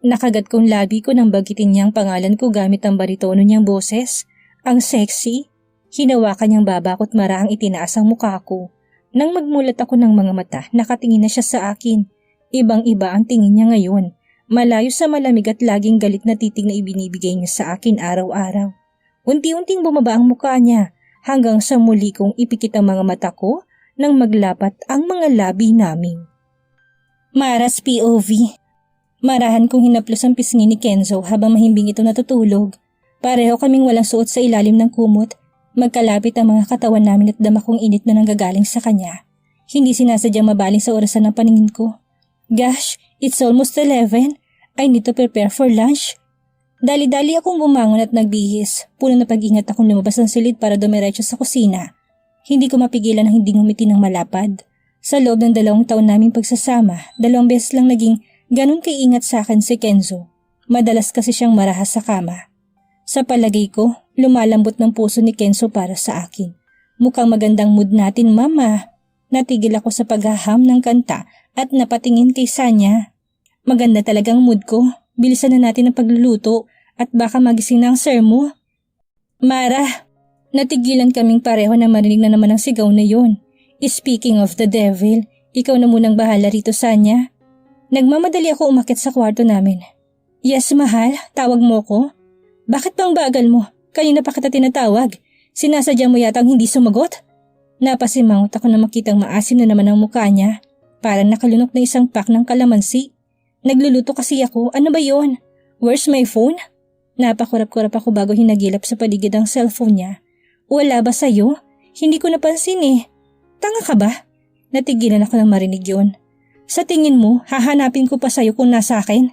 Nakagat kong labi ko nang bagitin niyang pangalan ko gamit ang baritono niyang boses. Ang sexy. Hinawakan niyang baba ko't marahang itinaas ang mukha ko. Nang magmulat ako ng mga mata, nakatingin na siya sa akin. Ibang-iba ang tingin niya ngayon. Malayo sa malamig at laging galit na titig na ibinibigay niya sa akin araw-araw. Unti-unting bumaba ang mukha niya hanggang sa muli kong ipikit ang mga mata ko nang maglapat ang mga labi namin. Mara's POV. Marahan kong hinaplos ang pisngi ni Kenzo habang mahimbing ito natutulog. Pareho kaming walang suot sa ilalim ng kumot. Magkalapit ang mga katawan namin at dama kong init na nanggagaling sa kanya. Hindi sinasadyang mabaling sa orasan ng paningin ko. Gosh, it's almost 11. I need to prepare for lunch. Dali-dali akong bumangon at nagbihis. Puno na pag-ingat akong lumabas ng silid para dumiretso sa kusina. Hindi ko mapigilan ang hindi ngumiti ng malapad. Sa loob ng 2 taon naming pagsasama, 2 beses lang naging ganun kaiingat sa akin si Kenzo. Madalas kasi siyang marahas sa kama. Sa palagay ko, lumalambot ng puso ni Kenzo para sa akin. Mukhang magandang mood natin, mama. Natigil ako sa paghaham ng kanta at napatingin kay Sanya. Maganda talagang mood ko. Bilisan na natin ang pagluluto at baka magising na ang sir mo. Mara! Natigilan kaming pareho na marinig na naman ang sigaw na yon. Speaking of the devil, ikaw na munang bahala rito, Sanya. Nagmamadali ako umakyat sa kwarto namin. Yes, mahal, tawag mo ko? Bakit bang bagal mo? Kanina pa kita tinatawag. Sinasadya mo yatang hindi sumagot? Napasimangot ako na makitang maasim na naman ang mukha niya. Parang nakalunok na isang pack ng kalamansi. Nagluluto kasi ako, ano ba yon? Where's my phone? Napakurap-kurap ako bago hinagilap sa paligid ang cellphone niya. Wala ba sa'yo? Hindi ko napansin eh. Tanga ka ba? Natigilan ako nang marinig yon. Sa tingin mo, hahanapin ko pa sa'yo kung nasa akin?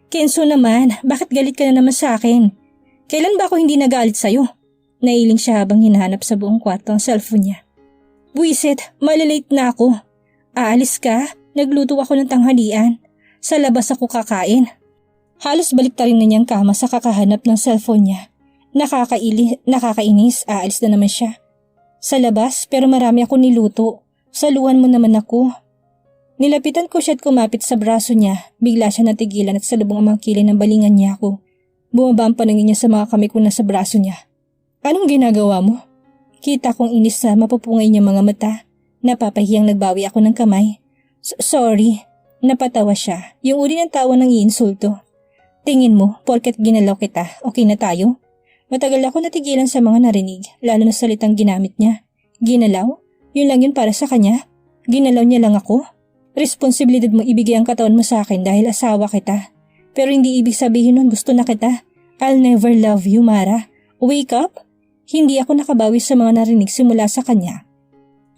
Kenzo naman, bakit galit ka na naman sa akin? Kailan ba ako hindi nagalit sa'yo? Nailing siya habang hinahanap sa buong kwarto ang cellphone niya. Buisit, malalate na ako. Aalis ka? Nagluto ako ng tanghalian. Sa labas ako kakain. Halos baliktarin na niyang kama sa kakahanap ng cellphone niya. Nakakainis, aalis na naman siya. Sa labas, pero marami ako niluto. Saluhan mo naman ako. Nilapitan ko siya at kumapit sa braso niya. Bigla siya natigilan at salubong ang mga kilay ng balingan niya ako. Bumaba ang paningin niya sa mga kamay ko na sa braso niya. Anong ginagawa mo? Kita kong inis sa mapupungay niya mga mata. Napapahiyang nagbawi ako ng kamay. Sorry. Napatawa siya. Yung uri ng tawa ng iinsulto. Tingin mo, porket ginalaw kita, okay na tayo? Matagal ako natigilan sa mga narinig, lalo na salitang ginamit niya. Ginalaw? Yun lang yun para sa kanya? Ginalaw niya lang ako? Responsibilidad mo ibigay ang katawan mo sa akin dahil asawa kita. Pero hindi ibig sabihin nun gusto na kita. I'll never love you, Mara. Wake up! Hindi ako nakabawi sa mga narinig simula sa kanya.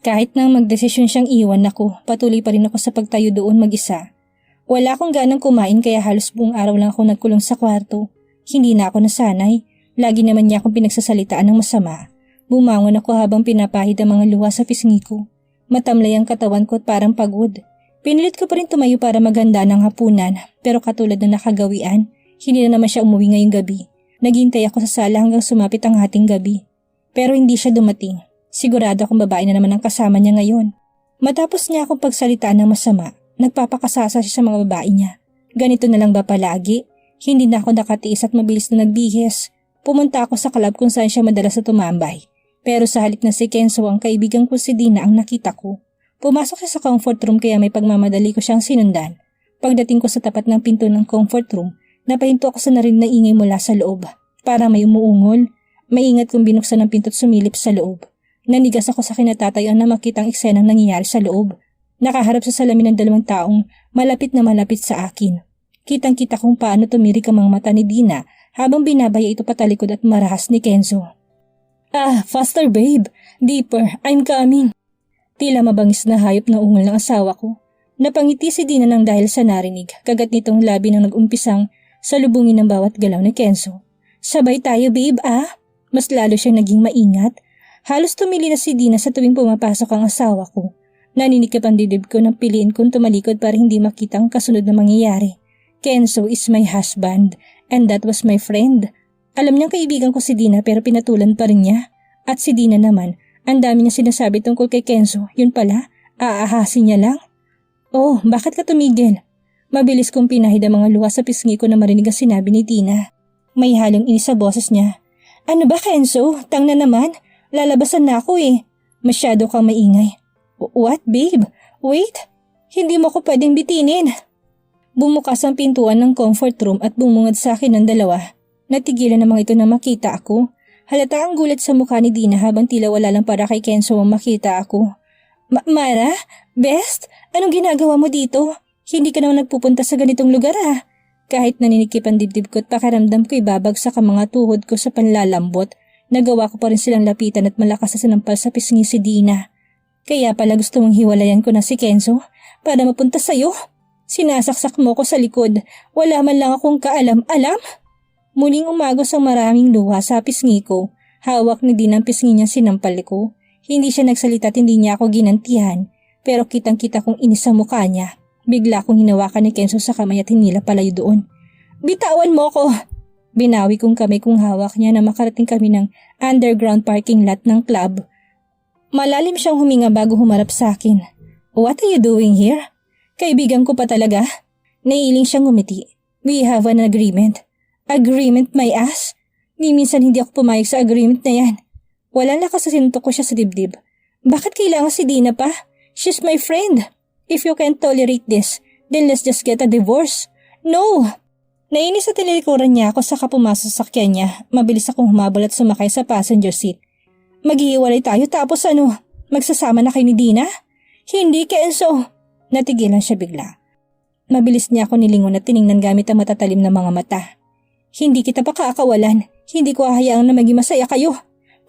Kahit nang magdesisyon siyang iwan ako, patuloy pa rin ako sa pagtayo doon mag-isa. Wala akong ganang kumain kaya halos buong araw lang ako nagkulong sa kwarto. Hindi na ako nasanay. Lagi naman niya akong pinagsasalitaan ng masama. Bumangon ako habang pinapahid ang mga luha sa pisngi ko. Matamlay ang katawan ko at parang pagod. Pinilit ko pa rin tumayo para maghanda ng hapunan, pero katulad ng nakagawian, hindi na naman siya umuwi ngayong gabi. Naghintay ako sa sala hanggang sumapit ang hating gabi. Pero hindi siya dumating. Sigurado akong babae na naman ang kasama niya ngayon. Matapos niya akong pagsalitaan ng masama, nagpapakasasa siya sa mga babae niya. Ganito na lang ba palagi? Hindi na ako nakatiis at mabilis na nagbihis. Pumunta ako sa club kung saan siya madalas na tumambay. Pero sa halip na si Kenzo ang kaibigan ko si Dina ang nakita ko. Pumasok siya sa comfort room kaya may pagmamadali ko siyang sinundan. Pagdating ko sa tapat ng pinto ng comfort room, napahinto ako sa narinig na ingay mula sa loob. Para may umuungol. Maingat kong binuksan ang pinto at sumilip sa loob. Nanigas ako sa kinatatayuan na makitang eksenang nangyayari sa loob. Nakaharap sa salamin ng 2 taong malapit na malapit sa akin. Kitang-kita kung paano tumirik ang mga mata ni Dina habang binabaya ito patalikod at marahas ni Kenzo. Faster babe. Deeper. I'm coming. Tila mabangis na hayop na ungol ng asawa ko. Napangiti si Dina nang dahil sa narinig, kagat nitong labi nang nag-umpisang salubungin ng bawat galaw ni Kenzo. Sabay tayo babe Mas lalo siyang naging maingat. Halos tumili na si Dina sa tuwing pumapasok ang asawa ko. Naninikip ang dibdib ko nang piliin kong tumalikod para hindi makita ang kasunod na mangyayari. Kenzo is my husband and that was my friend. Alam niyang kaibigan ko si Dina pero pinatulan pa rin niya. At si Dina naman, ang dami niya sinasabi tungkol kay Kenzo. Yun pala, aahasin niya lang. Oh, bakit ka tumigil? Mabilis kong pinahid ang mga luha sa pisngi ko na marinig ang sinabi ni Dina. May halong inis sa boses niya. Ano ba Kenzo? Tang na naman. Lalabasan na ako eh. Masyado kang maingay. What babe? Wait. Hindi mo ko pwedeng bitinin. Bumukas ang pintuan ng comfort room at bumungad sa akin ng 2. Natigilan namang ito na makita ako. Halata ang gulat sa mukha ni Dina habang tila wala lang para kay Kenzo ang makita ako. Mara? Best? Anong ginagawa mo dito? Hindi ka naman nagpupunta sa ganitong lugar Kahit naninikip ang dibdib ko at pakiramdam ko ibabagsak ang mga tuhod ko sa panlalambot, nagawa ko pa rin silang lapitan at malakas na sinampal sa pisngi si Dina. Kaya pala gusto mong hiwalayan ko na si Kenzo para mapunta sa'yo? Sinasaksak mo ko sa likod, wala man lang akong kaalam-alam? Muling umagos ang maraming luha sa pisngi ko. Hawak ni Dina ang pisngi niya sinampal ko. Hindi siya nagsalita at hindi niya ako ginantihan. Pero kitang-kita kong inis sa mukha niya. Bigla kong hinawakan ni Kenzo sa kamay at hinila palayo doon. Bitawan mo ko! Binawi kong kamay kung hawak niya na makarating kami ng underground parking lot ng club. Malalim siyang huminga bago humarap sa akin. What are you doing here? Kaibigan ko pa talaga. Naiiling siyang ngumiti. We have an agreement. Agreement, my ass? Ni minsan hindi ako pumayag sa agreement na yan. Walang lakas sa sinuntok ko siya sa dibdib. Bakit kailangan si Dina pa? She's my friend. If you can't tolerate this, then let's just get a divorce. No! Nainis sa tinilikuran niya ako saka pumasok sa sakyan niya. Mabilis akong humabol at sumakay sa passenger seat. Maghihiwalay tayo tapos ano? Magsasama na kayo ni Dina? Hindi, Kenzo. Natigilan siya bigla. Mabilis niya ako nilingon at tiningnan gamit ang matatalim na mga mata. Hindi kita pa kaakawalan. Hindi ko hahayaang na maging masaya kayo.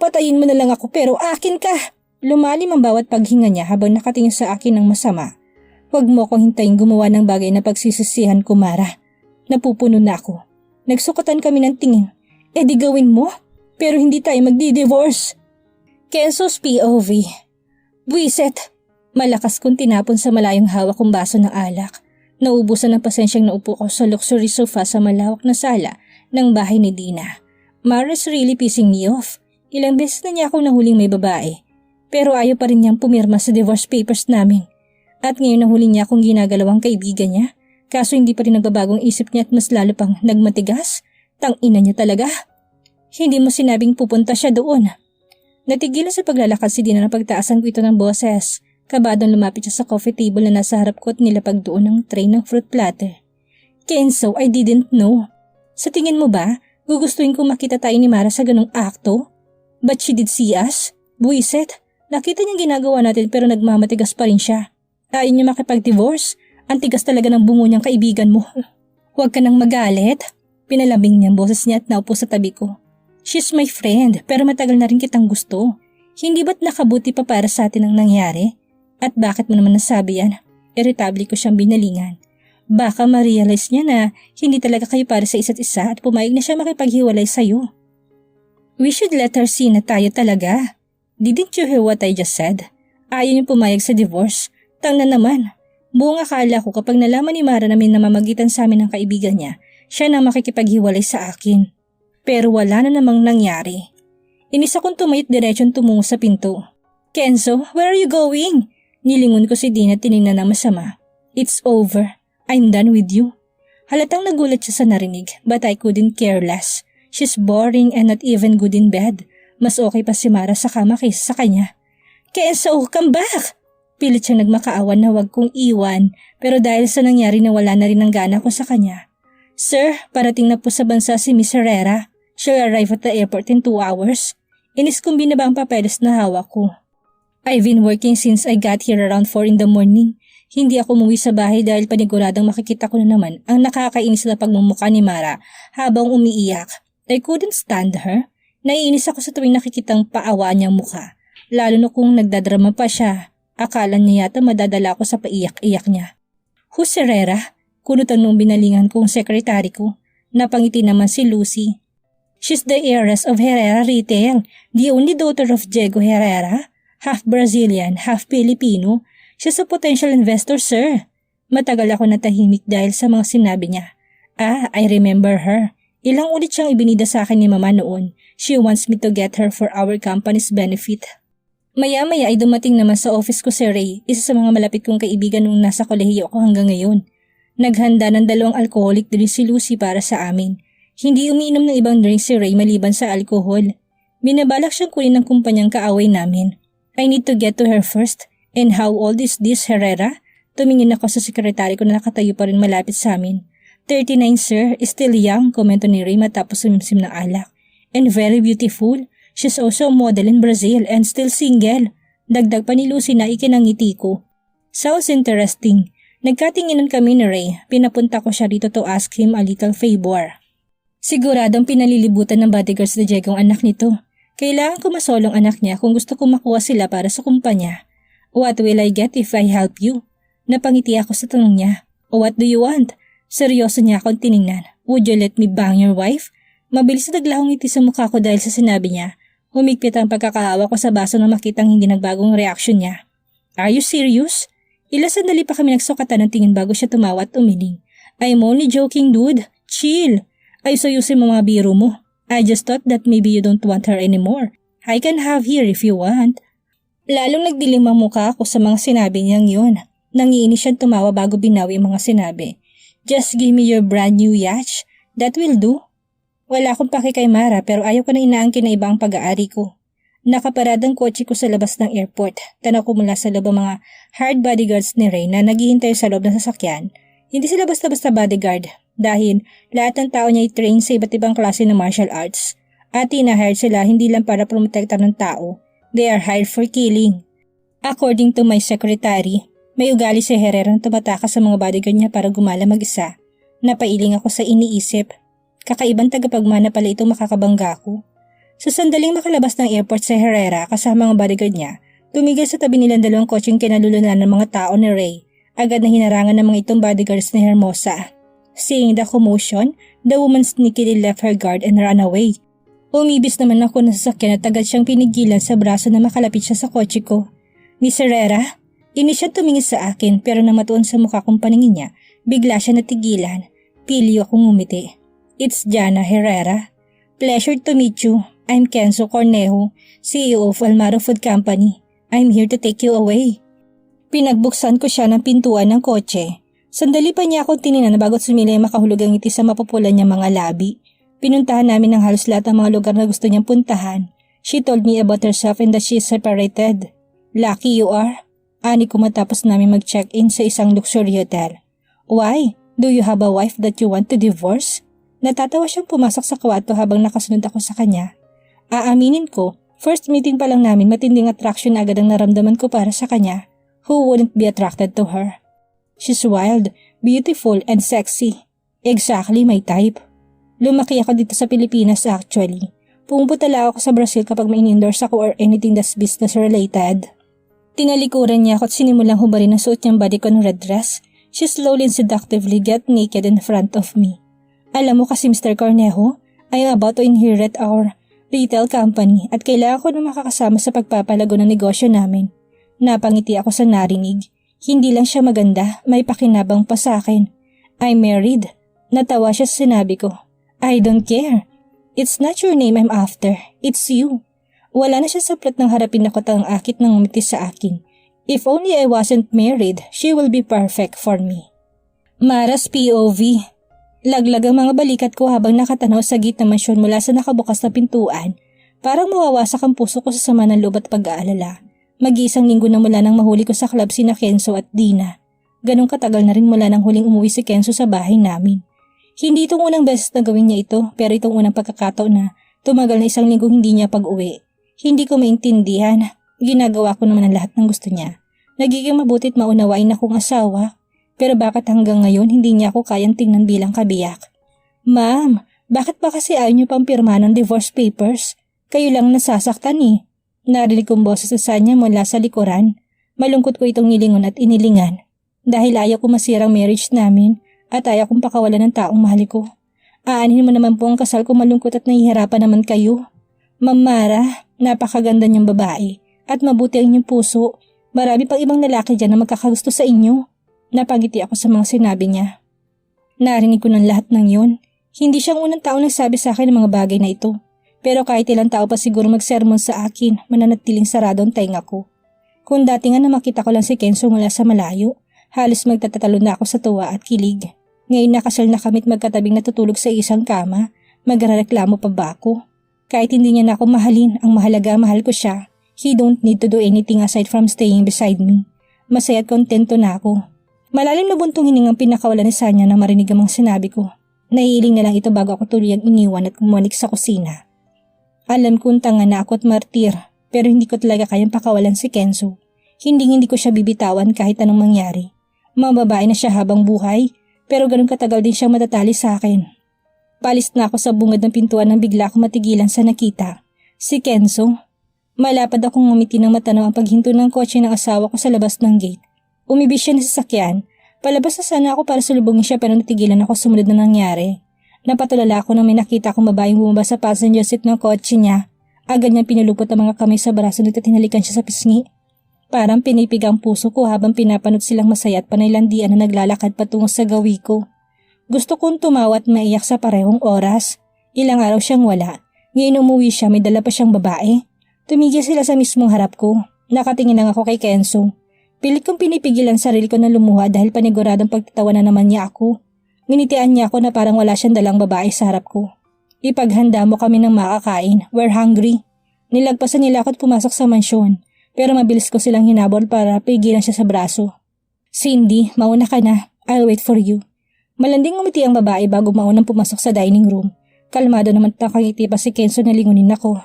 Patayin mo na lang ako pero akin ka. Lumalim ang bawat paghinga niya habang nakatingin sa akin ng masama. Huwag mo akong hintayin gumawa ng bagay na pagsisisihan ko, Mara. Napupuno na ako. Nagsukatan kami ng tingin. Eh di gawin mo, pero hindi tayo magdi-divorce. Kenzo's POV. Buiset. Malakas kong tinapon sa malayong hawak kong baso ng alak. Naubusan ng pasensyang naupo ko sa luxury sofa sa malawak na sala ng bahay ni Dina. Mara's really pissing me off. Ilang beses na niya akong nahuling may babae. Pero ayaw pa rin niyang pumirma sa divorce papers namin. At ngayon nahuli niya akong ginagalawang kaibigan niya. Kaso hindi pa rin nagbabagong isip niya at mas lalo pang nagmatigas. Tangina niya talaga. Hindi mo sinabing pupunta siya doon. Natigilan sa paglalakad si Dina na pagtaasan ko ito ng boses. Kabadong lumapit siya sa coffee table na nasa harap ko at nilapag doon ng tray ng fruit platter. Kenzo, I didn't know. Sa tingin mo ba, gugustuhin kong makita tayo ni Mara sa ganong akto? But she did see us? Buiset, nakita niyang ginagawa natin pero nagmamatigas pa rin siya. Ayaw niya makipag-divorce? Ang tigas talaga ng bungo niyang kaibigan mo. Huwag ka nang magalit. Pinalambing niyang boses niya at naupo sa tabi ko. She's my friend pero matagal na rin kitang gusto. Hindi ba't nakabuti pa para sa atin ang nangyari? At bakit mo naman nasabi yan? Irritable ko siyang binalingan. Baka ma-realize niya na hindi talaga kayo para sa isa't isa at pumayag na siya makipaghiwalay sa'yo. We should let her see na tayo talaga. Didn't you hear what I just said? Ayaw niyo pumayag sa divorce. Tang na naman. Buong akala ko kapag nalaman ni Mara na may namamagitan sa amin ng kaibigan niya, siya na makikipaghiwalay sa akin. Pero wala na namang nangyari. Inis akong tumayit diretsyon tumungo sa pinto. Kenzo, where are you going? Nilingon ko si Dina at tinignan ng masama. It's over. I'm done with you. Halatang nagulat siya sa narinig, but I couldn't care less. She's boring and not even good in bed. Mas okay pa si Mara sa kama kaysa sa kanya. Kenzo, come back! Pilit siyang nagmakaawan na wag kong iwan, pero dahil sa nangyari na wala na rin ang gana ko sa kanya. Sir, parating na po sa bansa si Miss Herrera. She'll arrive at the airport in 2 hours. Inis kong binaba ang papeles na hawak ko. I've been working since I got here around 4 in the morning. Hindi ako umuwi sa bahay dahil paniguradang makikita ko na naman ang nakakainis na pagmumukha ni Mara habang umiiyak. I couldn't stand her. Naiinis ako sa tuwing nakikitang paawa niyang mukha, lalo na kung nagdadrama pa siya. Akala niya yata madadala ko sa paiyak-iyak niya. Who's Herrera? Kunutan nung binalingan kong sekretary ko. Napangiti naman si Lucy. She's the heiress of Herrera Retail, the only daughter of Diego Herrera. Half Brazilian, half Filipino. She's a potential investor, sir. Matagal ako natahimik dahil sa mga sinabi niya. I remember her. Ilang ulit siyang ibinida sa akin ni Mama noon. She wants me to get her for our company's benefit. Maya-maya ay dumating naman sa office ko si Ray, isa sa mga malapit kong kaibigan nung nasa kolehiyo ko hanggang ngayon. Naghanda ng 2 alcoholic drinks si Lucy para sa amin. Hindi umiinom ng ibang drinks si Ray maliban sa alcohol. Binabalak siyang kunin ng kumpanyang kaaway namin. I need to get to her first. And how old is this Herrera? Tumingin ako sa sekretary ko na nakatayo pa rin malapit sa amin. 39 sir, still young, komento ni Ray matapos sumimsim ng alak. And very beautiful. She's also a model in Brazil and still single. Dagdag pa ni Lucy na ikinangiti ko. Sounds interesting. Nagkatinginan kami ni Ray. Pinapunta ko siya dito to ask him a little favor. Siguradong pinalilibutan ng bodyguards ni Diego ang anak nito. Kailangan ko masolong anak niya kung gusto ko makuha sila para sa kumpanya. What will I get if I help you? Napangiti ako sa tanong niya. What do you want? Seryoso niya akong tiningnan. Would you let me bang your wife? Mabilis na naglahong ngiti sa mukha ko dahil sa sinabi niya. Humigpit ang pagkakahawa ko sa baso nang makitang hindi nagbagong reaksyon niya. Are you serious? Ilang sandali pa kami nagsukatan ng tingin bago siya tumawa at umiling. I'm only joking, dude. Chill. Ayos ayusin mo mga biro mo. I just thought that maybe you don't want her anymore. I can have her if you want. Lalong nagdilim ang mukha ako sa mga sinabi niyang yun. Nangiinis siyang tumawa bago binawi ang mga sinabi. Just give me your brand new yacht. That will do. Wala akong paki kay Mara pero ayaw ko na inaangkin na iba ang pag-aari ko. Nakaparadang kotse ko sa labas ng airport. Tanaw ko mula sa loob ang mga hard bodyguards ni Ray na naghihintay sa loob ng sasakyan. Hindi sila basta-basta bodyguard dahil lahat ng tao niya i-train sa iba't ibang klase ng martial arts. At ina-hire sila hindi lang para promotekta ng tao. They are hired for killing. According to my secretary, may ugali si Herrera na tumatakas sa mga bodyguard niya para gumala mag-isa. Napailing ako sa iniisip. Kakaibang tagapagmana pala itong makakabangga ko. Sa sandaling makalabas ng airport si Herrera kasama ang bodyguard niya, tumigil sa tabi nilang dalawang kotseng kinalulunan ng mga tao ni Ray. Agad na hinarangan ng mga itong bodyguards ni Hermosa. Seeing the commotion, the woman sneakily left her guard and ran away. Umibis naman ako na sasakyan at agad siyang pinigilan sa braso na makalapit siya sa kotse ko. Miss Herrera? Inis siya tumingin sa akin pero nang matuon sa mukha kong paningin niya, bigla siya natigilan. Pilyo akong ngumiti. It's Jana Herrera. Pleasure to meet you. I'm Kenzo Cornejo, CEO of Almaro Food Company. I'm here to take you away. Pinagbuksan ko siya ng pintuan ng kotse. Sandali pa niya ako tininan bago sumili ang makahulugang ngiti sa mapupulan niya mga labi. Pinuntahan namin ng halos lahat ng mga lugar na gusto niyang puntahan. She told me about herself and that she is separated. Lucky you are. Ani ko matapos namin mag-check-in sa isang luxury hotel. Why? Do you have a wife that you want to divorce? Natatawa siyang pumasok sa kwarto habang nakasunod ako sa kanya. Aaminin ko, first meeting pa lang namin matinding attraction agad ang naramdaman ko para sa kanya. Who wouldn't be attracted to her? She's wild, beautiful, and sexy. Exactly my type. Lumaki ako dito sa Pilipinas actually. Pumupunta lang ako sa Brazil kapag may in-endorse ako or anything that's business related. Tinalikuran niya ako at sinimulang hubarin ang suot niyang bodycon red dress. She slowly and seductively got naked in front of me. Alam mo kasi Mr. Cornejo, I am about to inherit our retail company at kailangan ko na makakasama sa pagpapalago ng negosyo namin. Napangiti ako sa narinig. Hindi lang siya maganda, may pakinabang pa sa akin. I'm married. Natawa siya sa sinabi ko. I don't care. It's not your name I'm after. It's you. Wala na siya sa plat ng harapin ako at ang akit ng umiti sa akin. If only I wasn't married, she will be perfect for me. Mara's POV. Laglag ang mga balikat ko habang nakatanaw sa gate ng mansyon mula sa nakabukas na pintuan. Parang mawawasak ang puso ko sa sama ng loob at pag-aalala. Mag-iisang linggo na mula nang mahuli ko sa club sina Kenzo at Dina. Ganong katagal na rin mula nang huling umuwi si Kenzo sa bahay namin. Hindi itong unang beses na gawin niya ito pero itong unang pagkakataon na tumagal na isang linggo hindi niya pag-uwi. Hindi ko maintindihan. Ginagawa ko naman ang lahat ng gusto niya. Nagiging mabutit maunawain akong asawa. Pero bakit hanggang ngayon hindi niya ako kayang tingnan bilang kabiyak? Ma'am, bakit ba kasi ayaw niyo pang pirma ng divorce papers? Kayo lang nasasaktan eh. Narinig kong boses sa niya mula sa likuran. Malungkot ko itong nilingon at inilingan. Dahil ayaw ko masirang marriage namin at ayaw kong pakawalan ng taong mahal ko. Aanin mo naman po ang kasal ko malungkot at nahihirapan naman kayo. Ma'am Mara, napakaganda niyong babae at mabuti ang inyong puso. Marami pang ibang lalaki dyan na magkakagusto sa inyo. Napangiti ako sa mga sinabi niya. Narinig ko ng lahat ng yun. Hindi siyang unang taong nagsabi sa akin ng mga bagay na ito. Pero kahit ilang tao pa siguro magsermon sa akin, mananatiling sarado ang tainga ko. Kung dati nga na makita ko lang si Kenzo mula sa malayo, halos magtatatalo na ako sa tuwa at kilig. Ngayon nakasal na kami't magkatabing natutulog sa isang kama, magrereklamo pa ba ako? Kahit hindi niya na ako mahalin, ang mahalaga mahal ko siya. He don't need to do anything aside from staying beside me. Masaya at kontento na ako. Malalim na buntong hiningang pinakawalan ni Sanya na marinig ang mga sinabi ko. Nahihiling na lang ito bago ako tuluyang iniwan at kumunik sa kusina. Alam kong tanga na ako at martir, pero hindi ko talaga kayang pakawalan si Kenzo. Hindi ko siya bibitawan kahit anong mangyari. Mababae na siya habang buhay, pero ganun katagal din siyang matatali sa akin. Palis na ako sa bungad ng pintuan nang bigla akong matigilan sa nakita. Si Kenzo. Malapad akong ngumiti ng matanaw ang paghinto ng kotse ng asawa ko sa labas ng gate. Umibis siya ng sasakyan. Palabas na sana ako para sulubungin siya pero natigilan ako sumunod na nangyari. Napatulala ako nang may nakita akong babaeng bumaba sa passenger seat ng kotse niya. Agad niyang pinulupot ang mga kamay sa braso at tinalikan siya sa pisngi. Parang pinipig ang puso ko habang pinapanood silang masaya at panaylandian na naglalakad patungo sa gawi ko. Gusto kong tumawa at maiyak sa parehong oras. Ilang araw siyang wala. Ngayon umuwi siya, may dala pa siyang babae. Tumigil sila sa mismong harap ko. Nakatingin lang ako kay Kenzo. Pilit kong pinipigilan sarili ko na lumuha dahil paniguradong pagtatawa na naman niya ako. Nginitian niya ako na parang wala siyang dalang babae sa harap ko. Ipaghanda mo kami ng makakain. We're hungry. Nilagpasan nila ako at pumasok sa mansyon. Pero mabilis ko silang hinabol para pigilan siya sa braso. Cindy, mauna ka na. I'll wait for you. Malanding umiti ang babae bago maunang pumasok sa dining room. Kalmado naman nakangiti pa si Kenzo na lingunin ako.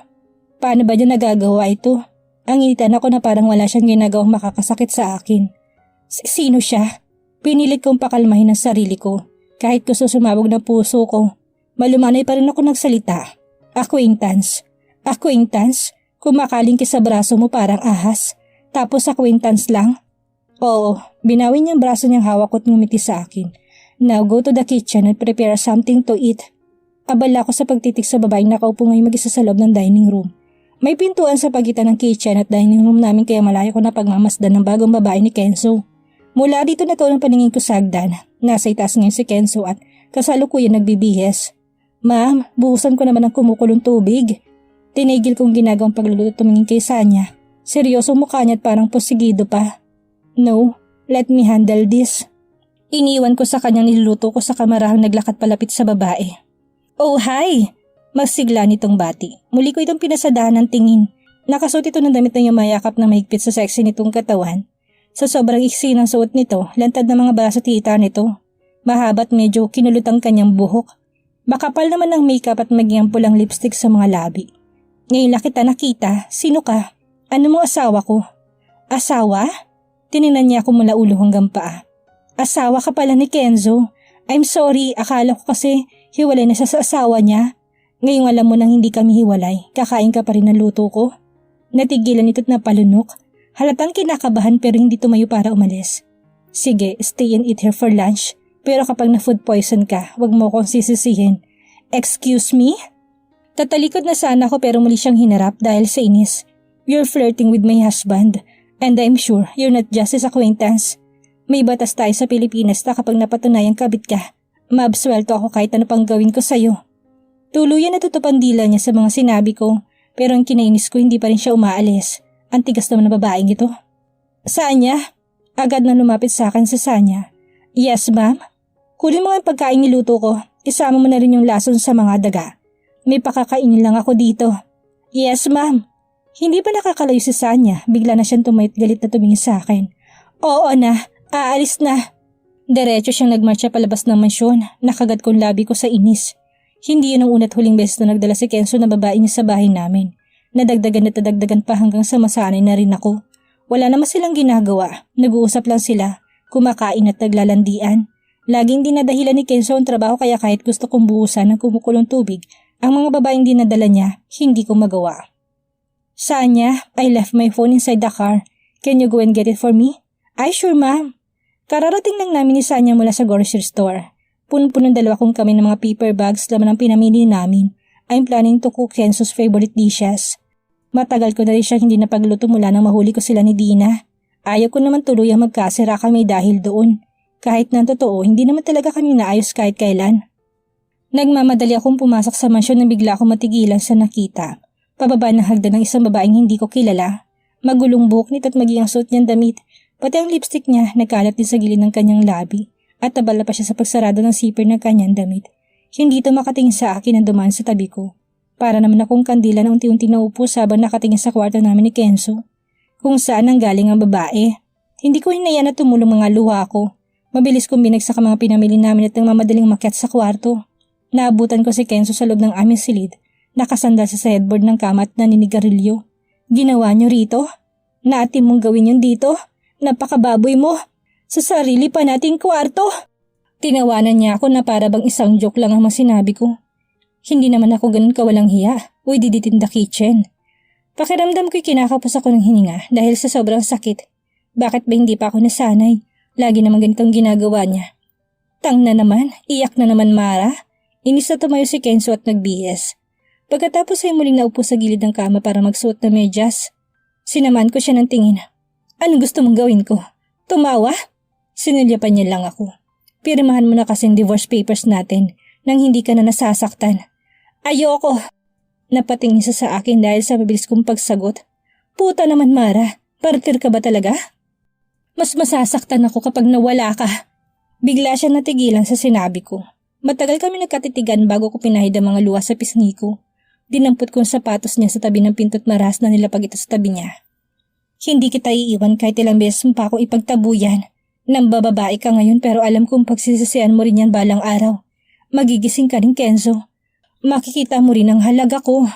Paano ba niya nagagawa ito? Ang initan ako na parang wala siyang ginagawang makakasakit sa akin. Sino siya? Pinilit kong pakalmahin ang sarili ko. Kahit gusto sumabog ng puso ko, malumanay pa rin ako nagsalita. Acquaintance. Acquaintance? Kumakaling ka sa braso mo parang ahas. Tapos acquaintance lang? Oo, binawi niyang braso niyang hawak at ngumiti sa akin. Now go to the kitchen and prepare something to eat. Abala ako sa pagtitik sa babaeng nakaupo ngayon mag-isa sa loob ng dining room. May pintuan sa pagitan ng kitchen at dining room namin kaya malayo ko na pagmamasdan ng bagong babae ni Kenzo. Mula dito na to ang paningin ko sa hagdan. Nasa itaas ngayon si Kenzo at kasalukuyan nagbibihis. Ma'am, buhusan ko naman ang kumukulong tubig. Tinigil kong ginagawang pagluluto tumingin kay Sanya. Seryoso mukha niya at parang posigido pa. No, let me handle this. Iniwan ko sa kanyang niluluto ko sa kamarahang naglakad palapit sa babae. Oh, hi! Magsigla nitong bati. Muli ko itong pinasadahan ng tingin. Nakasuot ito ng damit na yumayakap na mahigpit sa sexy nitong katawan. Sa sobrang iksi ng suot nito, lantad na mga braso at hita nito. Mahaba at medyo kinulot ang kanyang buhok. Makapal naman ang makeup at maging pulang lipstick sa mga labi. Ngayon lang kita nakita. Sino ka? Ano mong asawa ko? Asawa? Tiningnan niya ako mula ulo hanggang paa. Asawa ka pala ni Kenzo. I'm sorry, akala ko kasi hiwalay na siya sa asawa niya. Ngayong alam mo nang hindi kami hiwalay, kakain ka pa rin ng luto ko. Natigilan ito't napalunok. Halatang kinakabahan pero hindi tumayo para umalis. Sige, stay and eat here for lunch. Pero kapag na food poison ka, wag mo akong sisisihin. Excuse me? Tatalikod na sana ako pero muli siyang hinarap dahil sa inis. You're flirting with my husband and I'm sure you're not just his acquaintance. May batas tayo sa Pilipinas na kapag napatunayang kabit ka, maabswelto ako kahit ano pang gawin ko sa'yo. Tuluyan na tutupandila niya sa mga sinabi ko pero ang kinainis ko hindi pa rin siya umaalis. Ang tigas naman na babaeng ito. Sanya? Agad na lumapit sa akin si Sanya. Yes ma'am. Kunin mo ang pagkain niluto ko, isama mo na rin yung lason sa mga daga. May pakakainin lang ako dito. Yes, ma'am. Hindi pa nakakalayo si Sanya. Bigla na siyang tumayot galit na tumingin sa akin. Oo na, aalis na. Diretso siyang nagmarcha palabas ng mansyon. Nakagat kong labi ko sa inis. Hindi yun ang una't huling beses na nagdala si Kenzo na babae niya sa bahay namin. Nadagdagan at nadagdagan pa hanggang sa masanay na rin ako. Wala naman silang ginagawa. Nag-uusap lang sila. Kumakain at naglalandian. Laging dinadahilan ni Kenzo ang trabaho kaya kahit gusto kong buhusan ng kumukulong tubig, ang mga babaeng dinadala niya, hindi ko magawa. Sanya, I left my phone inside the car. Can you go and get it for me? Ay, sure ma'am. Kararating lang namin ni Sanya mula sa grocery store. Punong-punong dalawa kong kami ng mga paper bags laman ang pinamili namin. I'm planning to cook Kenzo's favorite dishes. Matagal ko na rin siya hindi napagluto mula nang mahuli ko sila ni Dina. Ayaw ko naman tuluyang magkasira kami dahil doon. Kahit na totoo, hindi naman talaga kami naayos kahit kailan. Nagmamadali akong pumasok sa mansyon na bigla akong matigilan sa nakita. Pababa ng hagdan ng isang babaeng hindi ko kilala. Magulong buhok nito at maging ang suot niyang damit. Pati ang lipstick niya nagkalat din sa gilid ng kanyang labi. At tabala pa siya sa pagsarado ng zipper ng kanyang damit. Hindi ito makatingin sa akin ang dumaan sa tabi ko. Para naman akong kandila na unti-unti naupo habang nakatingin sa kwarto namin ni Kenzo. Kung saan ang galing ang babae. Hindi ko hinayaan na tumulong mga luha ko. Mabilis kong binagsak ang mga pinamili namin at nang mamadaling makyat sa kwarto. Naabutan ko si Kenzo sa loob ng aming silid, nakasandal sa headboard ng kama at naninigarilyo. Ginawa niyo rito? Naatim mong gawin yun dito? Napakababoy mo! Sa sarili pa nating kwarto! Tinawanan niya ako na para bang isang joke lang ang sinabi ko. Hindi naman ako ganun kawalang hiya. We did it in the kitchen. Pakiramdam ko'y kinakapos ako ng hininga dahil sa sobrang sakit. Bakit ba hindi pa ako nasanay? Lagi naman ganitong ginagawa niya. Tang na naman, iyak na naman Mara. Inis na tumayo si Kenzo at nagbihis. Pagkatapos ay muling naupo sa gilid ng kama para magsuot na medyas. Sinaman ko siya ng tingin. Anong gusto mong gawin ko? Tumawa? Sinulyapan niya lang ako. Pirmahan mo na kasing divorce papers natin nang hindi ka na nasasaktan. Ayoko! Napatingin siya sa akin dahil sa mabilis kong pagsagot. Puta naman Mara, partir ka ba talaga? Mas masasaktan ako kapag nawala ka. Bigla siya natigilan sa sinabi ko. Matagal kami nagkatitigan bago ko pinahid ang mga luha sa pisngi ko. Dinampot ko ang sapatos niya sa tabi ng pinto't maras na nilapag ito sa tabi niya. Hindi kita iiwan kahit ilang beses mo pa ako ipagtabuyan. Nambababae ka ngayon pero alam kong pagsisisihan mo rin yan balang araw. Magigising ka rin Kenzo. Makikita mo rin ang halaga ko.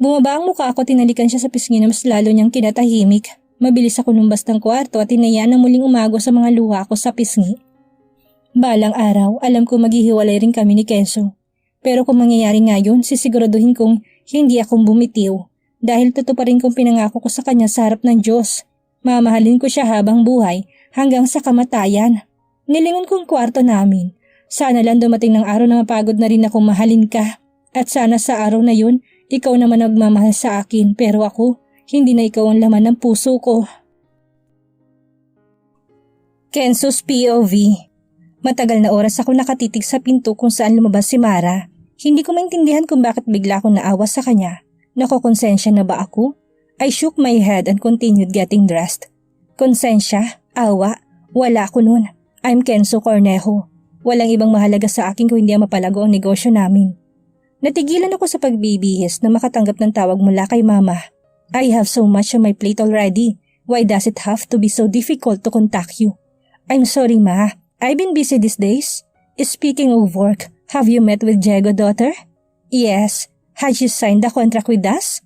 Bumaba ang mukha ako, tinalikan siya sa pisngi na mas lalo niyang kinatahimik. Mabilis ako lumbas ng kwarto at tinayaan na muling umago sa mga luha ko sa pisngi. Balang araw, alam ko maghihiwalay rin kami ni Kenzo. Pero kung mangyayari ngayon, sisiguraduhin kong hindi akong bumitiw. Dahil tutuparin kong pinangako ko sa kanya sa harap ng Diyos. Mamahalin ko siya habang buhay hanggang sa kamatayan. Nilingon kong kwarto namin. Sana lang dumating ng araw na mapagod na rin akong mahalin ka. At sana sa araw na yun, ikaw naman nagmamahal sa akin pero ako, hindi na ikaw ang laman ng puso ko. Kenzo's POV. Matagal na oras ako nakatitig sa pinto kung saan lumabas si Mara. Hindi ko maintindihan kung bakit bigla akong naawa sa kanya. Nakokonsensya na ba ako? I shook my head and continued getting dressed. Konsensya? Awa? Wala ako nun. I'm Kenzo Cornejo. Walang ibang mahalaga sa akin kung hindi ang mapalago ang negosyo namin. Natigilan ako sa pagbibihis na makatanggap ng tawag mula kay Mama. I have so much on my plate already. Why does it have to be so difficult to contact you? I'm sorry Ma, I've been busy these days. Speaking of work, have you met with Diego daughter? Yes. Has she signed the contract with us?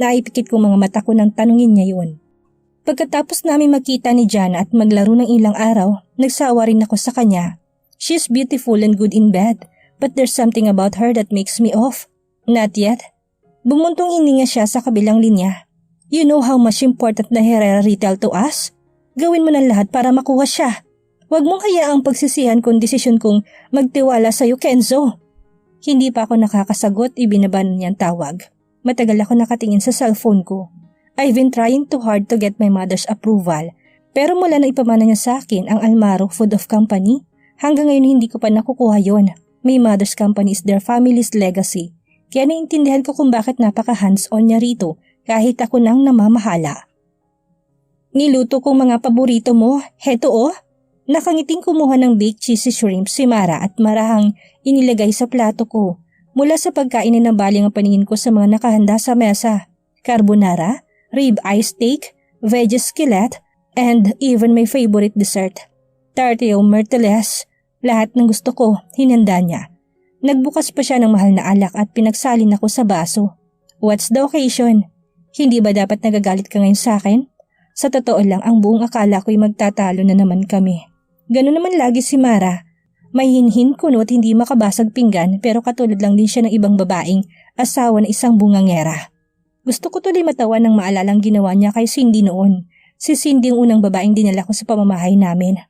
Naipikit ko mga mata ko nang tanungin niya yun. Pagkatapos namin makita ni Jana at maglaro ng ilang araw, nagsawa rin ako sa kanya. She's beautiful and good in bed, but there's something about her that makes me off. Not yet. Bumuntong hininga siya sa kabilang linya. You know how much important na Herrera retail to us? Gawin mo ng lahat para makuha siya. Huwag mong hayaang pagsisihan kung desisyon kong magtiwala sa'yo, Kenzo. Hindi pa ako nakakasagot, ibinaban niyang tawag. Matagal ako nakatingin sa cellphone ko. I've been trying too hard to get my mother's approval, pero mula na ipamana niya sa akin ang Almaro Food of Company, hanggang ngayon hindi ko pa nakukuha yon. My mother's company is their family's legacy, kaya naiintindihan ko kung bakit napaka hands-on niya rito kahit ako nang namamahala. Niluto kong mga paborito mo, heto oh. Nakangiting kumuha ng baked cheesy shrimp si Mara at marahang inilagay sa plato ko. Mula sa pagkain ay nabaling ang paningin ko sa mga nakahanda sa mesa. Carbonara, rib-eye steak, veggie skillet, and even my favorite dessert. Tartio Myrtles. Lahat ng gusto ko, hinanda niya. Nagbukas pa siya ng mahal na alak at pinagsalin ako sa baso. What's the occasion? Hindi ba dapat nagagalit ka ngayon sa akin? Sa totoo lang, ang buong akala ko'y magtatalo na naman kami. Ganun naman lagi si Mara. May hinhin kuno at hindi makabasag pinggan pero katulad lang din siya ng ibang babaeng asawa ng isang bungangera. Gusto ko tuloy matawa ng maalalang ginawa niya kay Cindy noon. Si Cindy ang unang babaeng dinala ko sa pamamahay namin.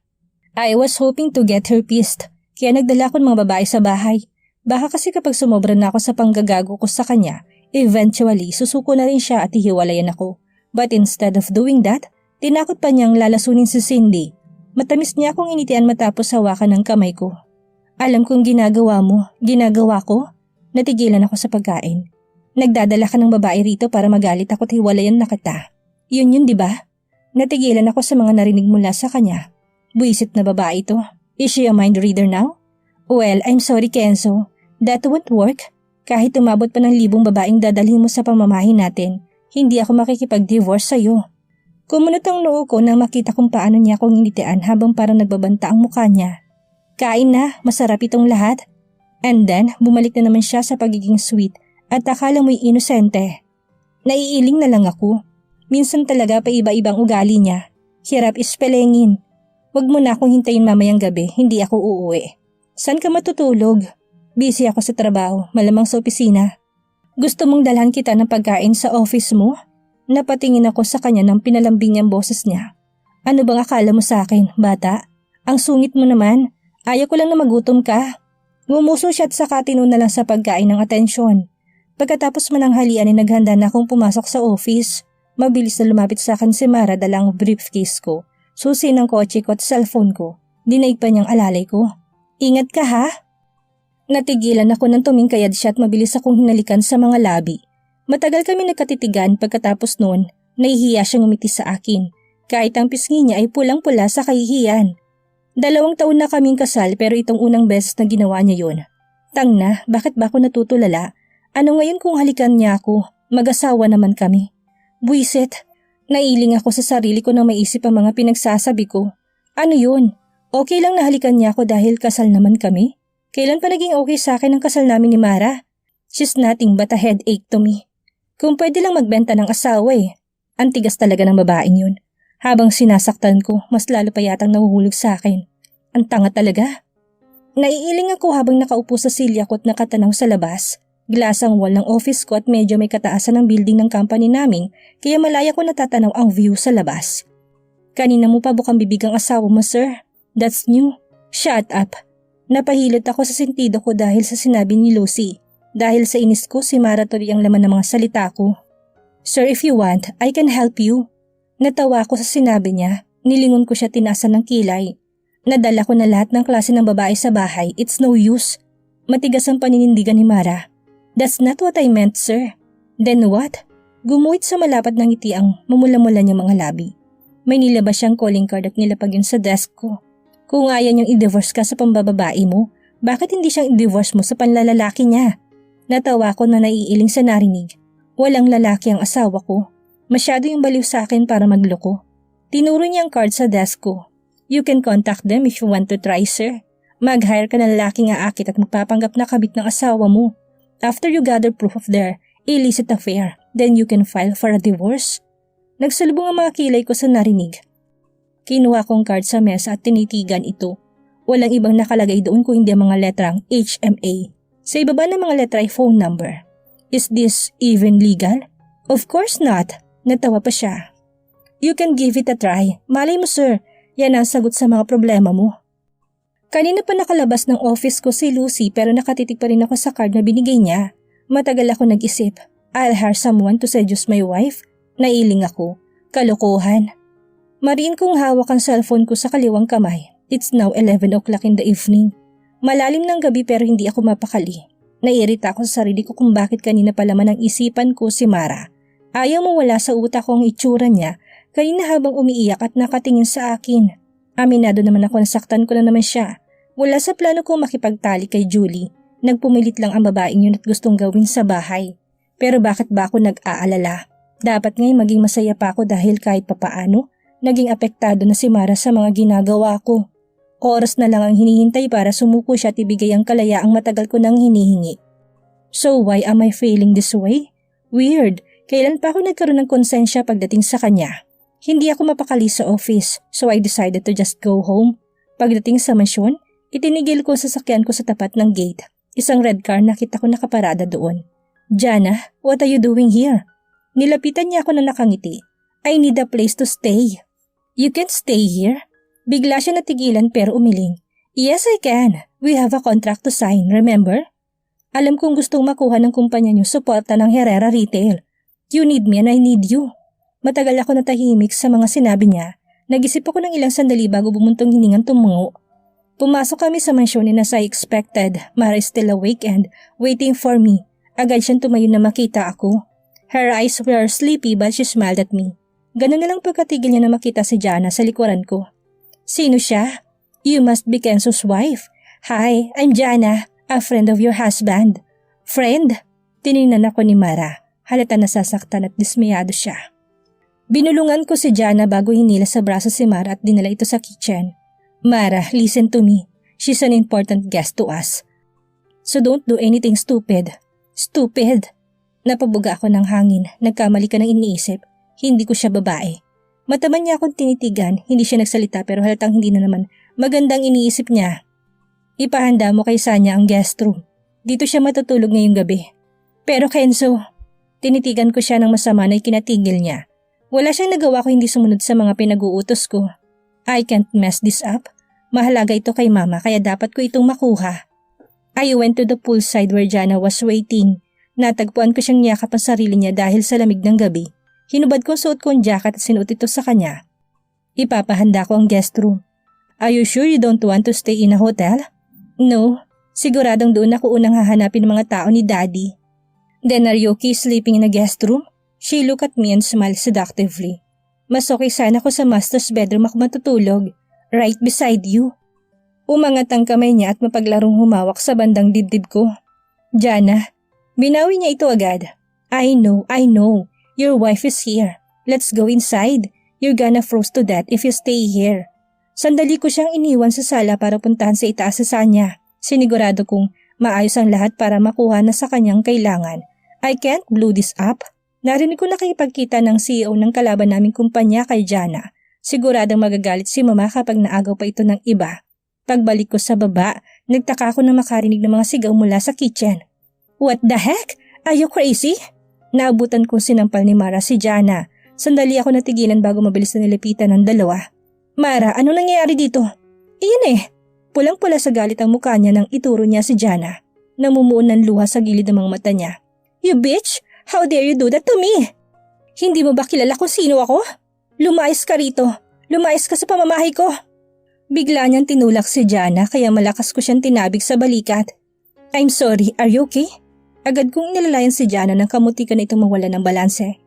I was hoping to get her pissed, kaya nagdala ko ng mga babae sa bahay. Baka kasi kapag sumobra na ako sa panggagago ko sa kanya, eventually susuko na rin siya at hihiwalayan ako. But instead of doing that, tinakot pa niyang lalasunin si Cindy. Matamis niya akong initian matapos hawakan ng kamay ko. Alam kong ginagawa mo, ginagawa ko. Natigilan ako sa pagkain. Nagdadala ka ng babae rito para magalit ako at hiwalayan na kita. Yun di ba? Natigilan ako sa mga narinig mula sa kanya. Buisit na babae ito. Is she a mind reader now? Well, I'm sorry Kenzo. That won't work. Kahit umabot pa ng 1,000 babaeng dadalhin mo sa pamamahay natin, hindi ako makikipag-divorce sa'yo. Kumunot ang noo ko nang makita kung paano niya akong initian habang parang nagbabanta ang mukha niya. Kain na, masarap itong lahat. And then, bumalik na naman siya sa pagiging sweet at akala mo'y inosente. Naiiling na lang ako. Minsan talaga pa iba-ibang ugali niya. Hirap ispelengin. Huwag mo na akong hintayin mamayang gabi, hindi ako uuwi. Saan ka matutulog? Busy ako sa trabaho, malamang sa opisina. Gusto mong dalhan kita ng pagkain sa office mo? Napatingin ako sa kanya nang pinalambing niyang boses niya. Ano bang akala mo sa akin, bata? Ang sungit mo naman. Ayaw ko lang na magutom ka. Ngumuso siya at saka tinuna lang sa pagkain ng atensyon. Pagkatapos mananghalian ay naghanda na akong pumasok sa office. Mabilis na lumapit sa akin si Mara dalang briefcase ko, susi ng kotse ko at cellphone ko. Dinaig pa niyang alalay ko. Ingat ka ha? Natigilan ako nang tumingkayad siya at mabilis akong hinalikan sa mga labi. Matagal kami nagkatitigan pagkatapos noon, nahihiya siyang umiti sa akin. Kahit ang pisngi niya ay pulang-pula sa kahihiyan. 2 taon na kaming kasal pero itong unang beses na ginawa niya yun. Tangna, bakit ba ako natutulala? Ano ngayon kung halikan niya ako? Mag-asawa naman kami. Buisit, nailing ako sa sarili ko nang maisip ang mga pinagsasabi ko. Ano yun? Okay lang nahalikan niya ako dahil kasal naman kami? Kailan pa naging okay sa akin ang kasal namin ni Mara? She's nothing but a headache to me. Kung pwede lang magbenta ng asawa eh. Ang tigas talaga ng babaeng yun. Habang sinasaktan ko, mas lalo pa yatang nahuhulog sa akin. Ang tanga talaga. Naiiling ako habang nakaupo sa silya ko at nakatanaw sa labas. Glass ang wall ng office ko at medyo may kataasan ng building ng company namin kaya malaya ko natatanaw ang view sa labas. Kanina mo pa bukang bibig ang asawa mo, sir. That's new. Shut up. Napahilot ako sa sentido ko dahil sa sinabi ni Lucy. Dahil sa inis ko, si Mara tuloy ang laman ng mga salita ko. Sir, if you want, I can help you. Natawa ako sa sinabi niya. Nilingon ko siya tinasan ng kilay. Nadala ko na lahat ng klase ng babae sa bahay. It's no use. Matigas ang paninindigan ni Mara. That's not what I meant, sir. Then what? Gumuhit sa malapad ng ngiti ang mamula-mula niyang mga labi. May nilabas siyang calling card at nilapag yun sa desk ko. Kung ayaw niyang i-divorce ka sa pambababae mo, bakit hindi siyang i-divorce mo sa panlalalaki niya? Natawa ko na naiiling sa narinig. Walang lalaki ang asawa ko. Masyado yung baliw sa akin para magloko. Tinuro niya ang card sa desk ko. You can contact them if you want to try, sir. Mag-hire ka ng lalaking aakit at magpapanggap na kabit ng asawa mo. After you gather proof of their illicit affair, then you can file for a divorce. Nagsalubong ang mga kilay ko sa narinig. Kinuha kong card sa mesa at tinitigan ito. Walang ibang nakalagay doon kung hindi ang mga letrang HMA. Sa ibaba ng mga letra ay phone number. Is this even legal? Of course not. Natawa pa siya. You can give it a try. Malay mo, sir. Yan ang sagot sa mga problema mo. Kanina pa nakalabas ng office ko si Lucy pero nakatitig pa rin ako sa card na binigay niya. Matagal ako nag-isip. I'll hire someone to seduce my wife. Nailing ako. Kalokohan. Mariin kong hawak ang cellphone ko sa kaliwang kamay. It's now 11 o'clock in the evening. Malalim ng gabi pero hindi ako mapakali. Naiirita ako sa sarili ko kung bakit kanina pa laman ang isipan ko si Mara. Ayaw mawala sa utak ko ang itsura niya kanina habang umiiyak at nakatingin sa akin. Aminado naman ako na saktan ko na naman siya. Wala sa plano ko makipagtali kay Julie. Nagpumilit lang ang babaeng yun at gustong gawin sa bahay. Pero bakit ba ako nag-aalala? Dapat nga'y maging masaya pa ako dahil kahit papaano, naging apektado na si Mara sa mga ginagawa ko. Oras na lang ang hinihintay para sumuko siya at ibigay ang kalayaang matagal ko nang hinihingi. So why am I feeling this way? Weird. Kailan pa ako nagkaroon ng konsensya pagdating sa kanya? Hindi ako mapakali sa office, so I decided to just go home. Pagdating sa mansyon, itinigil ko sa sasakyan ko sa tapat ng gate. Isang red car nakita ko nakaparada doon. Jana, what are you doing here? Nilapitan niya ako na nakangiti. I need a place to stay. You can stay here? Bigla siya natigilan pero umiling. Yes, I can. We have a contract to sign, remember? Alam kong gustong makuha ng kumpanya niyo suporta ng Herrera Retail. You need me and I need you. Matagal ako natahimik sa mga sinabi niya. Nag-isip ako ng ilang sandali bago bumuntong hiningang tumungo. Pumasok kami sa mansyon and as I expected, Mara is still awake and waiting for me. Agad siyang tumayo na makita ako. Her eyes were sleepy but she smiled at me. Ganun na lang pagkatigil niya na makita si Jana sa likuran ko. Sino siya? You must be Kenzo's wife. Hi, I'm Jana, a friend of your husband. Friend? Tiningnan ako ni Mara. Halata nasasaktan at dismayado siya. Binulungan ko si Jana bago hinila sa braso si Mara at dinala ito sa kitchen. Mara, listen to me. She's an important guest to us. So don't do anything stupid. Stupid? Napabuga ako ng hangin. Nagkamali ka ng iniisip. Hindi ko siya babae. Mataman niya akong tinitigan. Hindi siya nagsalita pero halatang hindi na naman magandang iniisip niya. Ipahanda mo kay Sanya ang guest room. Dito siya matutulog ngayong gabi. Pero Kenzo, tinitigan ko siya ng masama na ikinatigil niya. Wala siyang nagawa ko hindi sumunod sa mga pinag-uutos ko. I can't mess this up. Mahalaga ito kay mama kaya dapat ko itong makuha. I went to the poolside where Jana was waiting. Natagpuan ko siyang niyakap ang sarili niya dahil sa lamig ng gabi. Hinubad kong suot ko ang jacket at sinuot ito sa kanya. Ipapahanda ko ang guest room. Are you sure you don't want to stay in a hotel? No, siguradong doon ako unang hahanapin ng mga tao ni Daddy. Then are you okay sleeping in a guest room? She looked at me and smiled seductively. Mas okay sana ko sa master's bedroom ako matutulog, right beside you. Umangat ang kamay niya at mapaglarong humawak sa bandang dibdib ko. Jana, binawi niya ito agad. I know. Your wife is here. Let's go inside. You're gonna froze to death if you stay here. Sandali ko siyang iniwan sa sala para puntahan sa itaas sa niya. Sinigurado kong maayos ang lahat para makuha na sa kanyang kailangan. I can't blow this up. Narinig ko nakipagkita ng CEO ng kalaban naming kumpanya kay Jana. Siguradong magagalit si Mama kapag naagaw pa ito ng iba. Pagbalik ko sa baba, nagtaka ako na makarinig ng mga sigaw mula sa kitchen. What the heck? Are you crazy? Naabutan kong sinampal ni Mara si Jana. Sandali ako natigilan bago mabilis na nilapitan ng dalawa. Mara, ano nangyayari dito? Iyan eh. Pulang-pula sa galit ang mukha niya nang ituro niya si Jana. Namumuon ng luha sa gilid ng mga mata niya. You bitch! How dare you do that to me? Hindi mo ba kilala kung sino ako? Lumayas ka rito. Lumayas ka sa pamamahay ko. Bigla niyang tinulak si Jana kaya malakas ko siyang tinabig sa balikat. I'm sorry, are you okay? Agad kong nilalayan si Jana nang kamutikan na itong mawala ng balanse.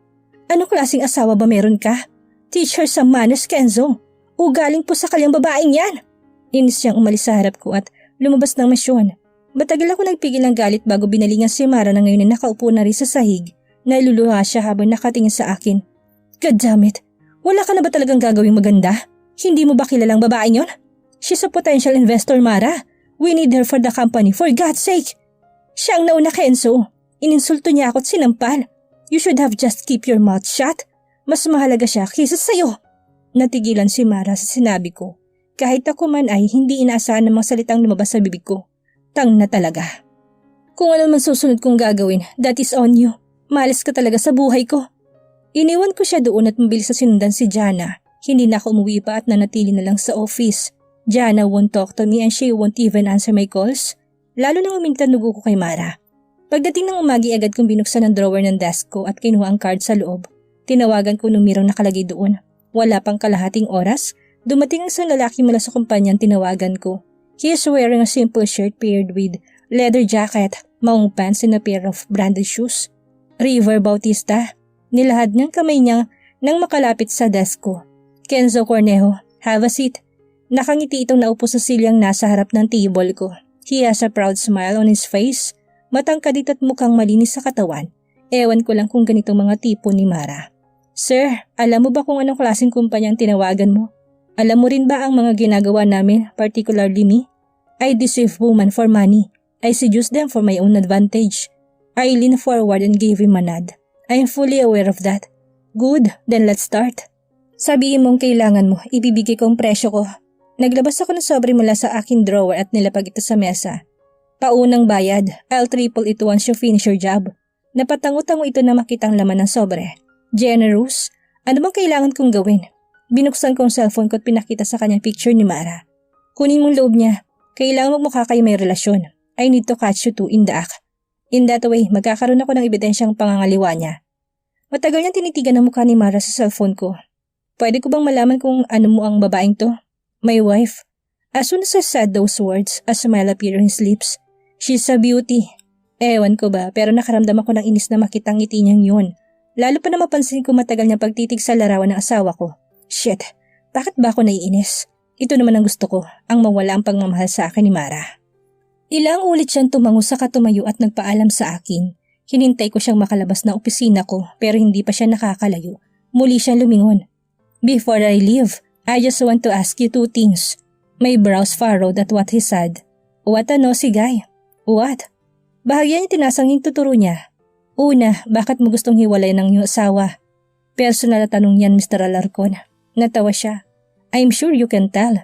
Anong klaseng asawa ba meron ka? Teach her some manners, Kenzo. Galing po sa kalyang babaeng yan. Inis siyang umalis sa harap ko at lumabas ng masyon. Matagal ako nagpigil ng galit bago binalingan si Mara na ngayon ay nakaupo na rin sa sahig. Naluluha siya habang nakatingin sa akin. God damn it. Wala ka na ba talagang gagawing maganda? Hindi mo ba kilalang babaeng yon? She's a potential investor, Mara. We need her for the company, for God's sake. Siya ang nauna, Kenzo. Ininsulto niya ako at sinampal. You should have just keep your mouth shut. Mas mahalaga siya kaysa sa'yo. Natigilan si Mara sa sinabi ko. Kahit ako man ay hindi inaasahan ng mga salitang lumabas sa bibig ko. Tang na talaga. Kung ano man susunod kong gagawin, that is on you. Malis ka talaga sa buhay ko. Iniwan ko siya doon at mabilis sa sinundan si Jana. Hindi na ako umuwi pa at nanatili na lang sa office. Jana won't talk to me and she won't even answer my calls. Lalo nang uminit ang dugo ko kay Mara. Pagdating ng umagi agad kong binuksan ang drawer ng desk ko at kinuha ang card sa loob. Tinawagan ko numerong nakalagay doon. Wala pang kalahating oras, dumating ang isang lalaki mula sa kumpanyang tinawagan ko. He is wearing a simple shirt paired with leather jacket, maong pants and a pair of branded shoes. River Bautista. Nilahad niyang kamay niya nang makalapit sa desk ko. Kenzo Cornejo, have a seat. Nakangiti itong naupo sa silyang nasa harap ng table ko. He has a proud smile on his face. Matangkad at mukhang malinis sa katawan. Ewan ko lang kung ganitong mga tipo ni Mara. Sir, alam mo ba kung anong klaseng kumpanyang tinawagan mo? Alam mo rin ba ang mga ginagawa namin, particularly me? I deceive women for money. I seduce them for my own advantage. I leaned forward and gave him a nod. I am fully aware of that. Good, then let's start. Sabihin mong kailangan mo, ibibigay ko ang presyo ko. Naglabas ako ng sobre mula sa aking drawer at nilapag ito sa mesa. Paunang bayad, I'll triple it once you finish your job. Napatango-tango ito na makitang laman ng sobre. Generous? Ano bang kailangan kong gawin? Binuksan ko ang cellphone ko at pinakita sa kanya picture ni Mara. Kunin mong loob niya. Kailangan magmukha kayo may relasyon. I need to catch you two in the act. In that way, magkakaroon ako ng ebidensyang pangangaliwa niya. Matagal niyang tinitigan ang mukha ni Mara sa cellphone ko. Pwede ko bang malaman kung ano mo ang babaeng to? My wife. As soon as I said those words, a smile appeared on his lips. She's a beauty. Ewan ko ba, pero nakaramdam ako ng inis na makitang ngiti niyang yun. Lalo pa na mapansin ko matagal niyang pagtitig sa larawan ng asawa ko. Shit, bakit ba ako naiinis? Ito naman ang gusto ko, ang mawala ang pagmamahal sa akin ni Mara. Ilang ulit siyang tumango sa katumayo at nagpaalam sa akin. Hinintay ko siyang makalabas na opisina ko pero hindi pa siya nakakalayo. Muli siyang lumingon. Before I leave, I just want to ask you two things. My brows furrowed at what he said. What ano si Guy? What? Bahagya niya tinasang yung tuturo niya. Una, bakit mo gustong hiwalay ng iyong asawa? Personal na tanong yan, Mr. Alarcon. Natawa siya. I'm sure you can tell.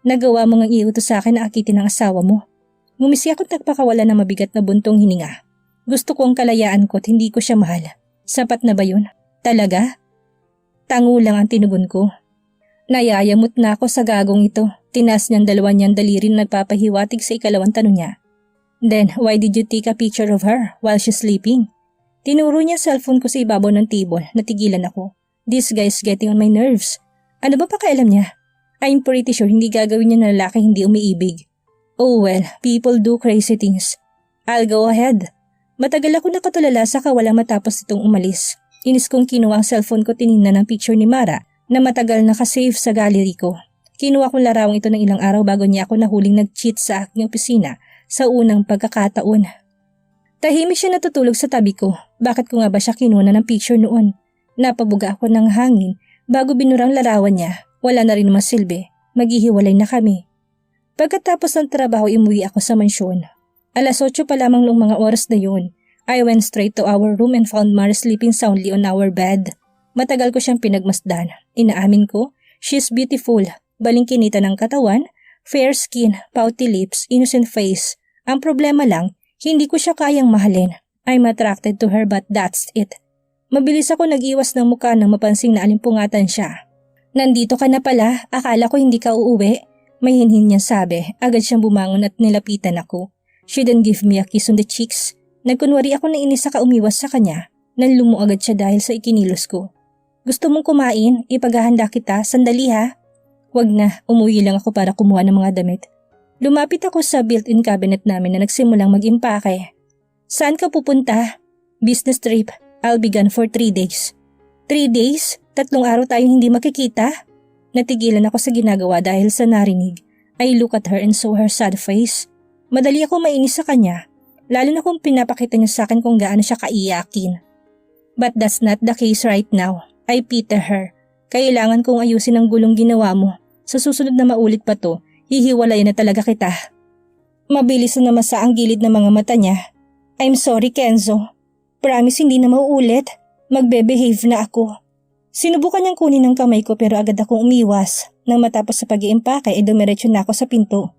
Nagawa mo ngang iutos sa akin na akitin ang asawa mo. Ngumisi ako't nagpakawala ng mabigat na buntong hininga. Gusto ko ang kalayaan ko at hindi ko siya mahal. Sapat na ba yun? Talaga? Tango lang ang tinugon ko. Nayayamot na ako sa gagong ito. Tinas niyang dalawa niyang daliri na nagpapahiwatig sa ikalawang tanong niya. Then, why did you take a picture of her while she's sleeping? Tinuro niya cellphone ko sa ibabaw ng table. Natigilan ako. This guy is getting on my nerves. Ano ba pakialam niya? I'm pretty sure hindi gagawin niya na lalaki hindi umiibig. Oh well, people do crazy things. I'll go ahead. Matagal ako nakatulala sa kawalang matapos itong umalis. Inis kong kinuha ang cellphone ko, tinignan ng picture ni Mara na matagal nakasave sa gallery ko. Kinuha kong larawang ito ng ilang araw bago niya ako nahuling nag-cheat sa aking opisina sa unang pagkakataon. Tahimik siya natutulog sa tabi ko. Bakit ko nga ba siya kinuha ng picture noon? Napabuga ako ng hangin bago binurang larawan niya. Wala na rin naman silbi. Maghihiwalay na kami. Pagkatapos ng trabaho, umuwi ako sa mansyon. 8:00 pa lamang noong mga oras na yun. I went straight to our room and found Mara sleeping soundly on our bed. Matagal ko siyang pinagmasdan. Inaamin ko, she's beautiful. Balingkinita ng katawan, fair skin, pouty lips, innocent face. Ang problema lang, hindi ko siya kayang mahalin. I'm attracted to her but that's it. Mabilis ako nag-iwas ng mukha nang mapansing na alimpungatan siya. Nandito ka na pala, akala ko hindi ka uuwi. May hinhin niya sabi, agad siyang bumangon at nilapitan ako. She didn't give me a kiss on the cheeks. Nagkunwari ako na inis sa kaumiwas sa kanya. Nanlumo agad siya dahil sa ikinilos ko. Gusto mong kumain? Ipaghahanda kita, sandali ha? Wag na, umuwi lang ako para kumuha ng mga damit. Lumapit ako sa built-in cabinet namin na nagsimulang mag-impake. Saan ka pupunta? Business trip. I'll be gone for 3 days. 3 days? 3 araw tayong hindi makikita? Natigilan ako sa ginagawa dahil sa narinig. I look at her and saw her sad face. Madali ako mainis sa kanya, lalo na kung pinapakita niya sa akin kung gaano siya kaiyakin. But that's not the case right now. I pity her. Kailangan kong ayusin ang gulong ginawa mo. Sa susunod na maulit pa to, hihiwalay na talaga kita. Mabilis na namasa ang gilid ng mga mata niya. I'm sorry, Kenzo. Promise hindi na mauulit. Magbe-behave na ako. Sinubukan niyang kunin ang kamay ko pero agad akong umiwas. Nang matapos sa pag-iimpake ay dumiretso na ako sa pinto.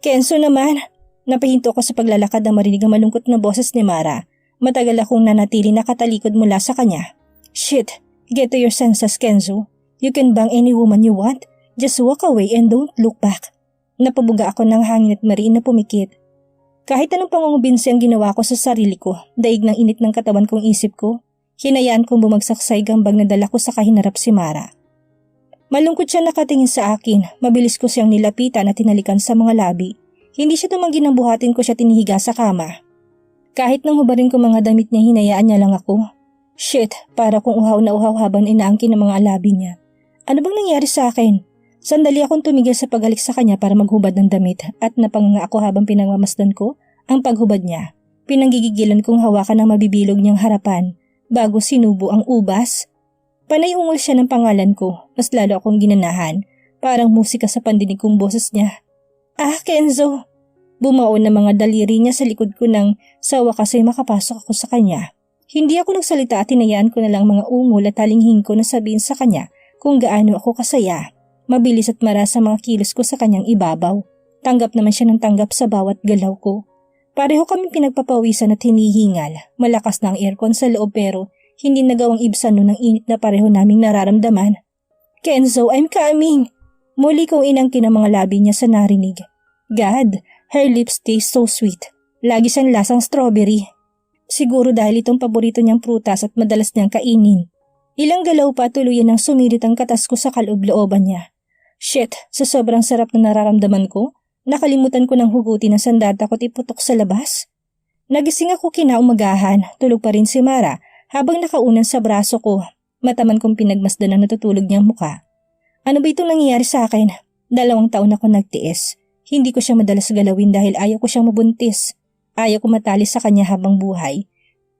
Kenzo naman. Napahinto ako sa paglalakad nang marinig ang malungkot na boses ni Mara. Matagal akong nanatili nakatalikod mula sa kanya. Shit, get to your senses, Kenzo. You can bang any woman you want. Just walk away and don't look back. Napabuga ako ng hangin at mariin na pumikit. Kahit anong pangungubinsi ang ginawa ko sa sarili ko, daig ng init ng katawan kong isip ko, hinayaan kong bumagsak sa igambag na dala ko sa kahinarap si Mara. Malungkot siya nakatingin sa akin, mabilis ko siyang nilapitan at tinalikan sa mga labi. Hindi siya tumanggi nang buhatin ko siya tinihiga sa kama. Kahit nang hubarin ko mga damit niya, hinayaan niya lang ako. Shit, para kong uhaw na uhaw habang inaangkin ng mga alabi niya. Ano bang nangyari sa akin? Sandali akong tumigil sa paghalik sa kanya para maghubad ng damit at napanganga ako habang pinagmamasdan ko ang paghubad niya. Pinanggigigilan kong hawakan ang mabibilog niyang harapan bago sinubo ang ubas. Panay ungol siya ng pangalan ko, mas lalo akong ginanahan, parang musika sa pandinig kong boses niya. Ah, Kenzo! Bumaon na mga daliri niya sa likod ko nang sa wakas ay makapasok ako sa kanya. Hindi ako nagsalita at hinayaan ko na lang mga ungol at talinghing ko na sabihin sa kanya kung gaano ako kasaya. Mabilis at marasa mga kilos ko sa kanyang ibabaw. Tanggap naman siya ng tanggap sa bawat galaw ko. Pareho kami pinagpapawisan at hinihingal. Malakas na ang aircon sa loob pero hindi nagawang ibsan nun ang init na pareho naming nararamdaman. Kenzo, I'm coming! Muli kong inangkin ang mga labi niya sa narinig. God, her lips taste so sweet. Lagi siyang lasang strawberry. Siguro dahil itong paborito niyang prutas at madalas niyang kainin. Ilang galaw pa tuluyan ang sumirit ang katas ko sa kaloob-looban niya. Shit, sa sobrang sarap na nararamdaman ko, nakalimutan ko ng hugutin ang sandata ko't iputok sa labas. Nagising ako kinaumagahan, tulog pa rin si Mara habang nakaunan sa braso ko. Mataman kong pinagmasdan ang natutulog niyang muka. Ano ba itong nangyayari sa akin? 2 taon ako nagtiis. Hindi ko siya madalas galawin dahil ayaw ko siyang mabuntis. Ayaw ko matali sa kanya habang buhay.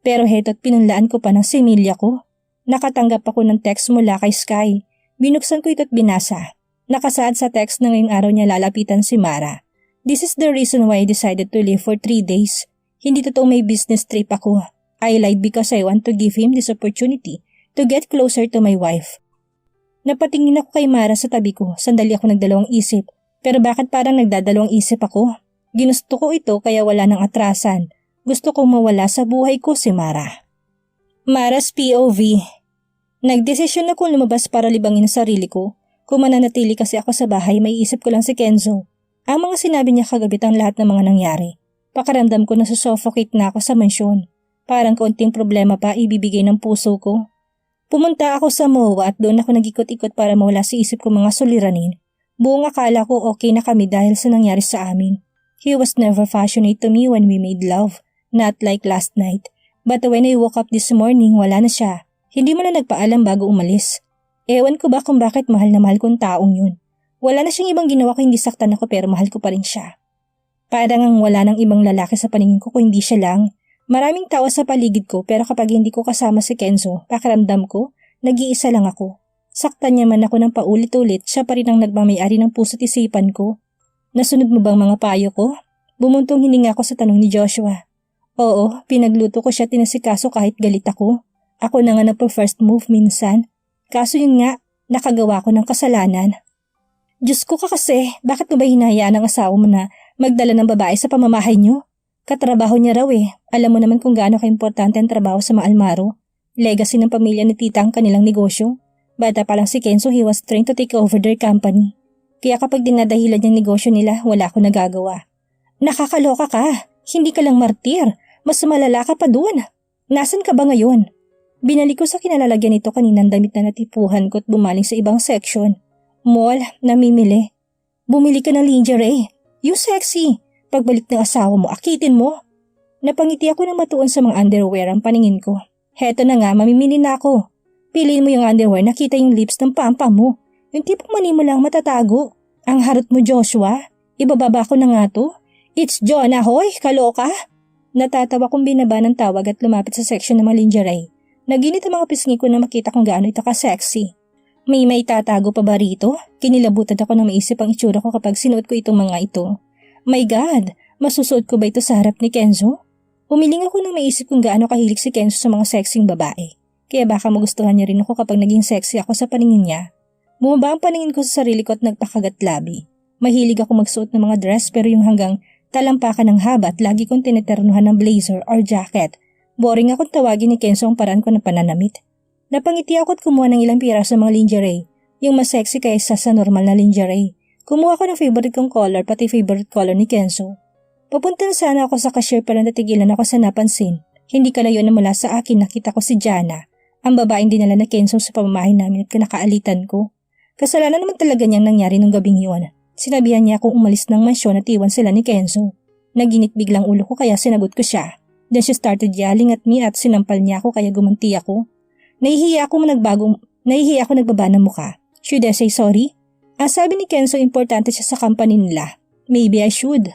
Pero heto't pinunlaan ko pa ng similya ko. Nakatanggap ako ng text mula kay Sky. Binuksan ko ito't binasa. Nakasaad sa text na ngayong araw niya lalapitan si Mara. This is the reason why I decided to leave for 3 days. Hindi totoong may business trip ako. I lied because I want to give him this opportunity to get closer to my wife. Napatingin ako kay Mara sa tabi ko. Sandali ako nagdalawang isip. Pero bakit parang nagdadalawang isip ako? Ginusto ko ito kaya wala nang atrasan. Gusto kong mawala sa buhay ko si Mara. Mara's POV. Nagdesisyon akong lumabas para libangin ang sarili ko. Kung mananatili kasi ako sa bahay, may isip ko lang si Kenzo. Ang mga sinabi niya kagabi ang lahat ng mga nangyari. Pakaramdam ko na susuffocate na ako sa mansyon. Parang kaunting problema pa ibibigay ng puso ko. Pumunta ako sa MOA at doon ako nag-ikot-ikot para mawala sa isip ko mga suliranin. Buong akala ko okay na kami dahil sa nangyari sa amin. He was never passionate to me when we made love, not like last night. But when I woke up this morning, wala na siya. Hindi mo na nagpaalam bago umalis. Ewan ko ba kung bakit mahal na mahal kong taong yun. Wala na siyang ibang ginawa kung hindi saktan ako pero mahal ko pa rin siya. Parang ang wala ng ibang lalaki sa paningin ko kung hindi siya lang. Maraming tao sa paligid ko pero kapag hindi ko kasama si Kenzo, pakiramdam ko, nag-iisa lang ako. Saktan niya man ako ng paulit-ulit, siya pa rin ang nagmamayari ng puso't isipan ko. Nasunod mo bang mga payo ko? Bumuntong hininga ko sa tanong ni Joshua. Oo, pinagluto ko siya tinasikaso kahit galit ako. Ako na nga nagpa-first move minsan. Kaso yun nga, nakagawa ko ng kasalanan. Diyos ko ka kasi, bakit mo ba hinahayaan ang asawa mo na magdala ng babae sa pamamahay niyo? Katrabaho niya raw eh. Alam mo naman kung gaano ka-importante ang trabaho sa mga Almaro. Legacy ng pamilya ni tita ang kanilang negosyo. Bata pa lang si Kenzo, he was trained to take over their company. Kaya kapag dinadahilan yung negosyo nila, wala ko nagagawa. Nakakaloka ka. Hindi ka lang martir. Mas malala ka pa doon. Nasaan ka ba ngayon? Binalik ko sa kinalalagyan nito kaninang damit na natipuhan ko at bumaling sa ibang section. Mall, namimili. Bumili ka ng lingerie. You sexy. Pagbalik ng asawa mo, akitin mo. Napangiti ako ng matuon sa mga underwear ang paningin ko. Heto na nga, mamimili na ako. Piliin mo yung underwear, nakita yung lips ng pampa mo. Yung tipong mani mo lang matatago. Ang harot mo, Joshua. Ibababa ko na nga to. It's John, ahoy, kaloka. Natatawa kong binaba ng tawag at lumapit sa section ng mga lingerie. Naginit ang mga pisngi ko na makita kung gaano ito ka-sexy. May tatago pa ba rito? Kinilabutan ako nang maisip ang itsura ko kapag sinuot ko itong mga ito. My God, masusuot ko ba ito sa harap ni Kenzo? Umiling ako nang maisip kung gaano kahilig si Kenzo sa mga sexing babae. Kaya baka magustuhan niya rin ako kapag naging sexy ako sa paningin niya. Bumaba ang paningin ko sa sarili ko at nagpakagat labi. Mahilig ako magsuot ng mga dress pero yung hanggang talampakan ng haba at lagi kong tineternuhan ng blazer or jacket. Boring akong tawagin ni Kenzo ang paraan ko ng pananamit. Napangiti ako at kumuha ng ilang piraso ng mga lingerie. Yung mas sexy kaysa sa normal na lingerie. Kumuha ko ng favorite kong color pati favorite color ni Kenzo. Papunta na sana ako sa cashier pero natigilan ako sa napansin. Hindi kalayo na mula sa akin nakita ko si Jana, ang babaeng dinala na Kenzo sa pamamahay namin at kinakaalitan ko. Kasalanan naman talaga niyang nangyari nung gabing yun. Sinabihan niya akong umalis ng mansyon at iwan sila ni Kenzo. Naginit biglang ulo ko kaya sinagot ko siya. Then she started yelling at me at sinampal niya ako kaya gumanti ako. Nahihiya ako nagbaba ng muka. Should I say sorry? Ang sabi ni Kenzo importante siya sa company nila. Maybe I should.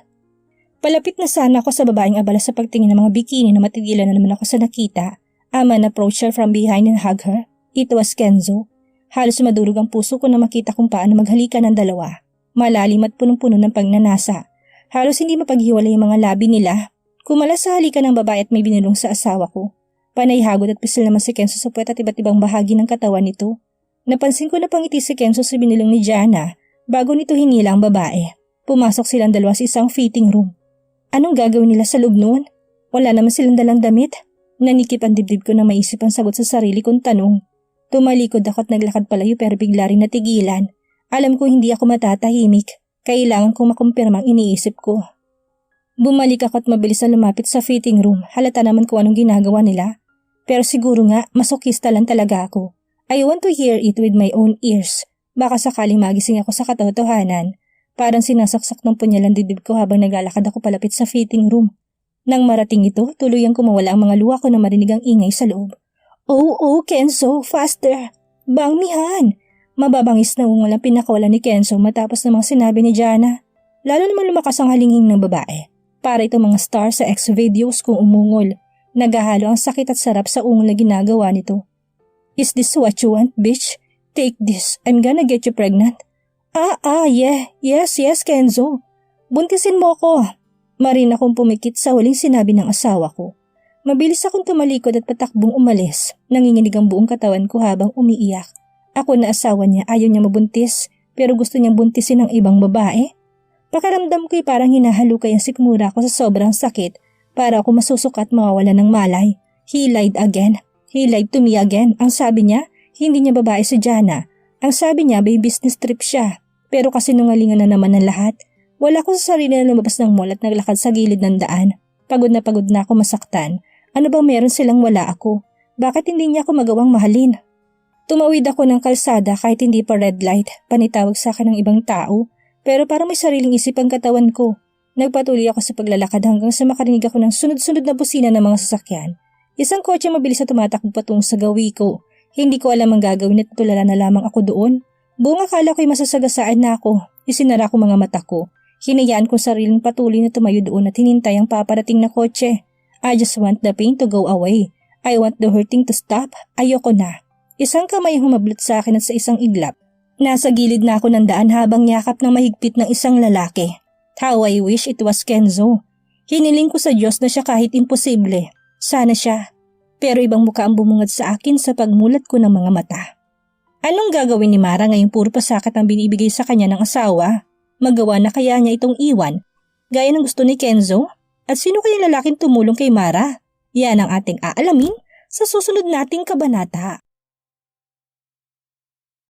Palapit na sana ako sa babaeng abala sa pagtingin ng mga bikini na matigilan na naman ako sa nakita. A man approached her from behind and hugged her. It was Kenzo. Halos madurog ang puso ko na makita kung paano maghalikan ng dalawa. Malalim at punong-puno ng pagnanasa. Halos hindi mapaghiwalay yung mga labi nila. Kumala sa halikan ng babae at may binulong sa asawa ko. Panay hagod at pisil naman si Kenzo sa puwet at iba't ibang bahagi ng katawan nito. Napansin ko na pangiti si Kenzo sa binilong ni Jana bago nito hinila ang babae. Pumasok silang dalawa sa isang fitting room. Anong gagawin nila sa loob noon? Wala naman silang dalang damit. Nanikip ang dibdib ko na maisip ang sagot sa sarili kong tanong. Tumalikod ako at naglakad palayo pero bigla rin natigilan. Alam ko hindi ako matatahimik. Kailangan kong makumpirma ang iniisip ko. Bumalik ako at mabilis na lumapit sa fitting room. Halata naman kung anong ginagawa nila. Pero siguro nga, masokista lang talaga ako. I want to hear it with my own ears. Baka sakaling magising ako sa katotohanan. Parang sinasaksak ng punyalan dibdib ko habang naglalakad ako palapit sa fitting room. Nang marating ito, tuluyang kumawala ang mga luha ko na marinig ang ingay sa loob. Oh, Kenzo, faster! Bangmihan! Mababangis na ungulang pinakawala ni Kenzo matapos ng mga sinabi ni Jana. Lalo naman lumakas ang halinging ng babae. Para itong mga star sa ex-videos kung umungol. Naghahalo ang sakit at sarap sa ungol na ginagawa nito. Is this what you want, bitch? Take this. I'm gonna get you pregnant. Yes, Kenzo. Buntisin mo ko. Marin akong pumikit sa huling sinabi ng asawa ko. Mabilis akong tumalikod at patakbong umalis. Nanginginig ang buong katawan ko habang umiiyak. Ako na asawa niya ayaw niya mabuntis pero gusto niyang buntisin ng ibang babae. Pakaramdam ko'y parang hinahalukay ang sikmura ko sa sobrang sakit para ako masusukat mawawala ng malay. He lied again. He lied to me again. Ang sabi niya, hindi niya babae si Jana. Ang sabi niya, may business trip siya. Pero kasi nungalingan na naman ng lahat. Wala ko sa sarili na lumabas ng mall at naglakad sa gilid ng daan. Pagod na ako masaktan. Ano bang meron silang wala ako? Bakit hindi niya ako magawang mahalin? Tumawid ako ng kalsada kahit hindi pa red light, panitawag sa akin ng ibang tao, pero parang may sariling isip ang katawan ko. Nagpatuloy ako sa paglalakad hanggang sa makarinig ako ng sunod-sunod na busina ng mga sasakyan. Isang kotse mabilis na tumatakbo patungo sa gawi ko. Hindi ko alam ang gagawin at tulala na lamang ako doon. Buong akala ko'y masasagasaan na ako. Isinara ko mga mata ko. Hinayaan ko sariling patuloy na tumayo doon at hinintay ang paparating na kotse. I just want the pain to go away. I want the hurting to stop. Ayoko na. Isang kamay humablot sa akin at sa isang iglap. Nasa gilid na ako ng daan habang yakap ng mahigpit ng isang lalaki. How I wish it was Kenzo. Hiniling ko sa Diyos na siya kahit imposible. Sana siya. Pero ibang mukha ang bumungad sa akin sa pagmulat ko ng mga mata. Anong gagawin ni Mara ngayong puro pasakit ang binibigay sa kanya ng asawa? Magawa na kaya niya itong iwan? Gaya ng gusto ni Kenzo? At sino kayang lalaking tumulong kay Mara? Yan ang ating aalamin sa susunod nating kabanata.